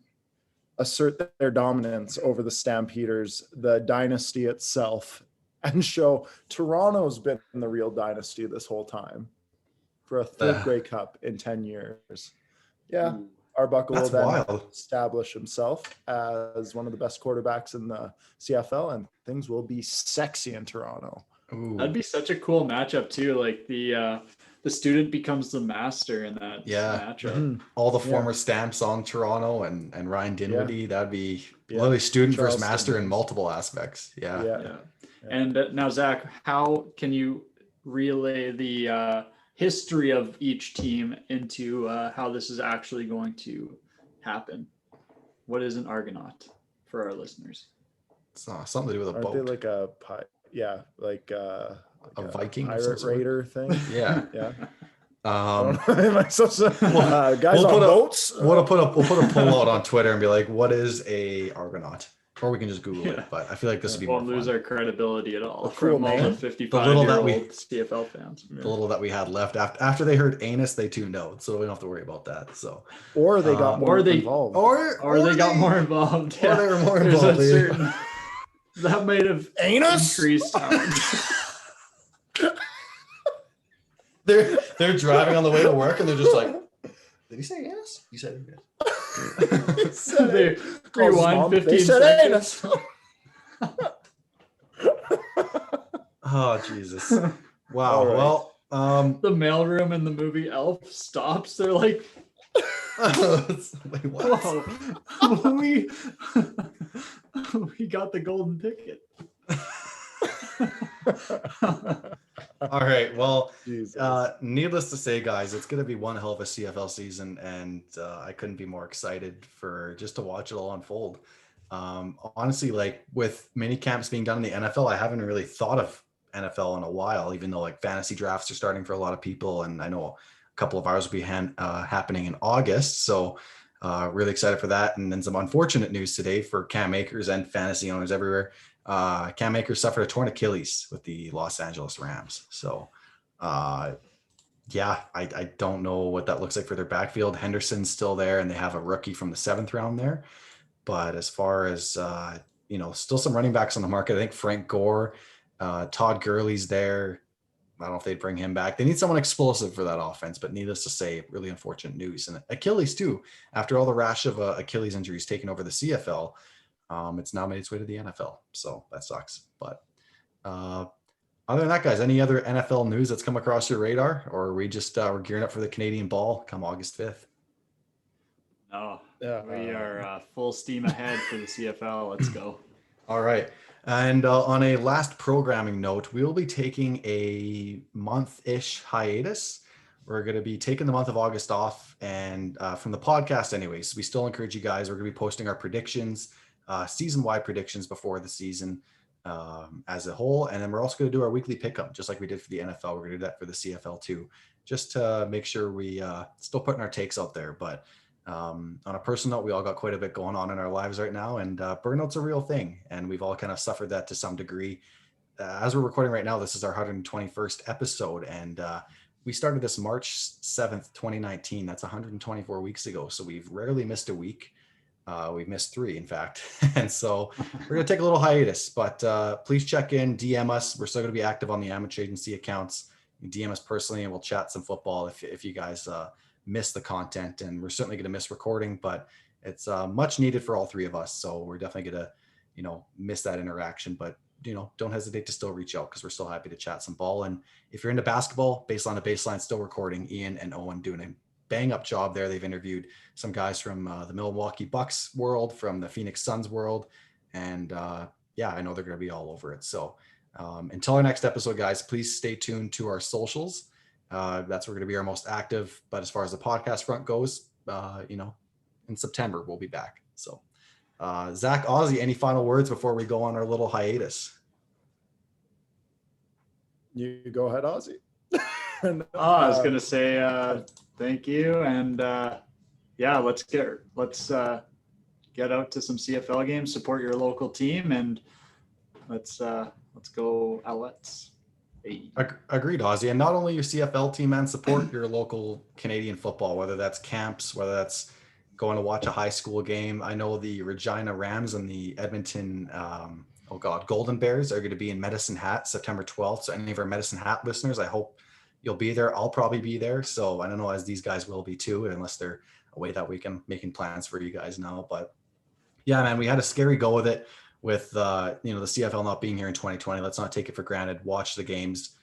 Speaker 2: assert their dominance over the Stampeders, the dynasty itself, and show Toronto's been the real dynasty this whole time for a 3rd Grey Cup in 10 years. Yeah. Arbuckle will then establish himself as one of the best quarterbacks in the CFL, and things will be sexy in Toronto.
Speaker 3: Ooh. That'd be such a cool matchup too. Like the student becomes the master in that matchup.
Speaker 1: Mm-hmm. All the former Stamps on Toronto and Ryan Dinwiddie. That'd be literally student versus master in multiple aspects. Yeah.
Speaker 3: And now, Zach, how can you relay the history of each team into how this is actually going to happen? What is an Argonaut for our listeners?
Speaker 1: It's something to do with a boat.
Speaker 2: Aren't they like a
Speaker 1: Viking
Speaker 2: pirate raider thing?
Speaker 1: Yeah.
Speaker 2: Am I supposed to, guys on boats?
Speaker 1: We'll put a poll out on Twitter and be like, what is a Argonaut? Or we can just Google it, but I feel like this would be more fun.
Speaker 3: Won't lose our credibility at all from all the 55-year-old CFL fans.
Speaker 1: The little that we had left after they heard anus, they tuned out, so we don't have to worry about that. So,
Speaker 2: or they got more involved,
Speaker 3: or they got more involved.
Speaker 1: Or they were more involved.
Speaker 3: That might have increased.
Speaker 1: They're driving on the way to work, and they're just like, "Did he say anus? He said anus."
Speaker 3: They rewind 15 seconds.
Speaker 1: Oh, Jesus. Wow. Right. Well,
Speaker 3: the mailroom in the movie Elf stops. They're like,
Speaker 1: wait, what?
Speaker 3: Whoa. we got the golden ticket.
Speaker 1: All right. Well, needless to say, guys, it's going to be one hell of a CFL season, and I couldn't be more excited for just to watch it all unfold. Honestly, like with mini camps being done in the NFL, I haven't really thought of NFL in a while, even though like fantasy drafts are starting for a lot of people. And I know a couple of ours will be happening in August. So really excited for that. And then some unfortunate news today for Cam Akers and fantasy owners everywhere. Cam Akers suffered a torn Achilles with the Los Angeles Rams. So yeah, I don't know what that looks like for their backfield. Henderson's still there, and they have a rookie from the 7th round there. But as far as, still some running backs on the market. I think Frank Gore, Todd Gurley's there. I don't know if they'd bring him back. They need someone explosive for that offense, but needless to say, really unfortunate news. And Achilles too, after all the rash of Achilles injuries taking over the CFL, it's now made its way to the NFL. So that sucks. But other than that, guys, any other NFL news that's come across your radar, or are we just we're gearing up for the Canadian Ball come August 5th?
Speaker 3: No, we are full steam ahead for the CFL. Let's go.
Speaker 1: All right. And on a last programming note, we will be taking a month-ish hiatus. We're going to be taking the month of August off, and from the podcast anyways, we still encourage you guys. We're going to be posting our predictions, season-wide predictions before the season as a whole. And then we're also going to do our weekly pickup, just like we did for the NFL. We're going to do that for the CFL too, just to make sure we still putting our takes out there. But on a personal note, we all got quite a bit going on in our lives right now, and burnout's a real thing, and we've all kind of suffered that to some degree. As we're recording right now, this is our 121st episode, and we started this March 7th, 2019. That's 124 weeks ago, so we've rarely missed a week. We've missed 3, in fact. And so we're going to take a little hiatus, but please check in, DM us. We're still going to be active on the amateur agency accounts. You can DM us personally, and we'll chat some football if you guys miss the content. And we're certainly going to miss recording, but it's much needed for all 3 of us. So we're definitely going to, miss that interaction. But, don't hesitate to still reach out, because we're still happy to chat some ball. And if you're into basketball, Baseline to Baseline still recording. Ian and Owen doing a bang up job there. They've interviewed some guys from the Milwaukee Bucks world, from the Phoenix Suns world. And I know they're going to be all over it. So until our next episode, guys, please stay tuned to our socials. That's where we're going to be our most active. But as far as the podcast front goes, in September, we'll be back. So Zach, Ozzy, any final words before we go on our little hiatus?
Speaker 2: You go ahead, Ozzy.
Speaker 3: I was going to say thank you. And let's get out to some CFL games, support your local team, and let's go Owlets. Hey.
Speaker 1: Agreed, Ozzy. And not only your CFL team, man, support your local Canadian football, whether that's camps, whether that's going to watch a high school game. I know the Regina Rams and the Edmonton Golden Bears are going to be in Medicine Hat September 12th. So any of our Medicine Hat listeners, I hope you'll be there. I'll probably be there. So I don't know, as these guys will be too, unless they're away that weekend, making plans for you guys now. But yeah, man, we had a scary go with it, with the CFL not being here in 2020. Let's not take it for granted. Watch the games,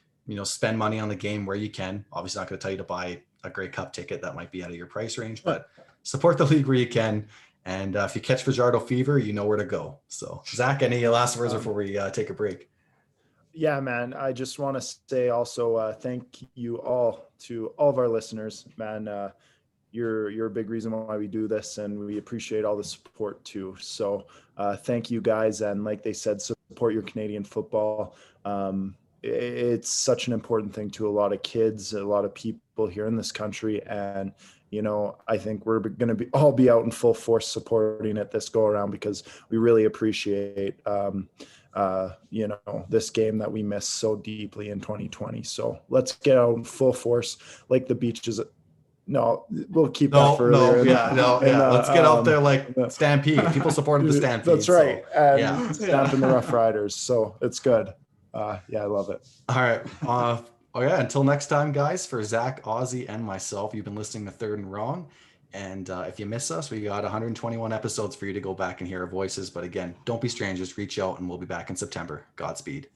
Speaker 1: spend money on the game where you can. Obviously not going to tell you to buy a Grey Cup ticket. That might be out of your price range, but support the league where you can. And if you catch Fajardo fever, you know where to go. So Zach, any last words before we take a break?
Speaker 2: Yeah, man. I just want to say also thank you all to all of our listeners, man. You're a big reason why we do this, and we appreciate all the support too. So thank you guys. And like they said, support your Canadian football. It's such an important thing to a lot of kids, a lot of people here in this country. And, I think we're going to all be out in full force supporting it this go around, because we really appreciate, this game that we missed so deeply in 2020. So let's get out in full force, like the beaches. No, we'll keep that for earlier.
Speaker 1: Let's get out there like Stampede. People supported the Stampede.
Speaker 2: That's right. So, and stamping the Rough Riders. So it's good. I love it.
Speaker 1: All right. Until next time, guys, for Zach, Ozzy, and myself, you've been listening to Third and Wrong. And if you miss us, we got 121 episodes for you to go back and hear our voices. But again, don't be strangers. Reach out, and we'll be back in September. Godspeed.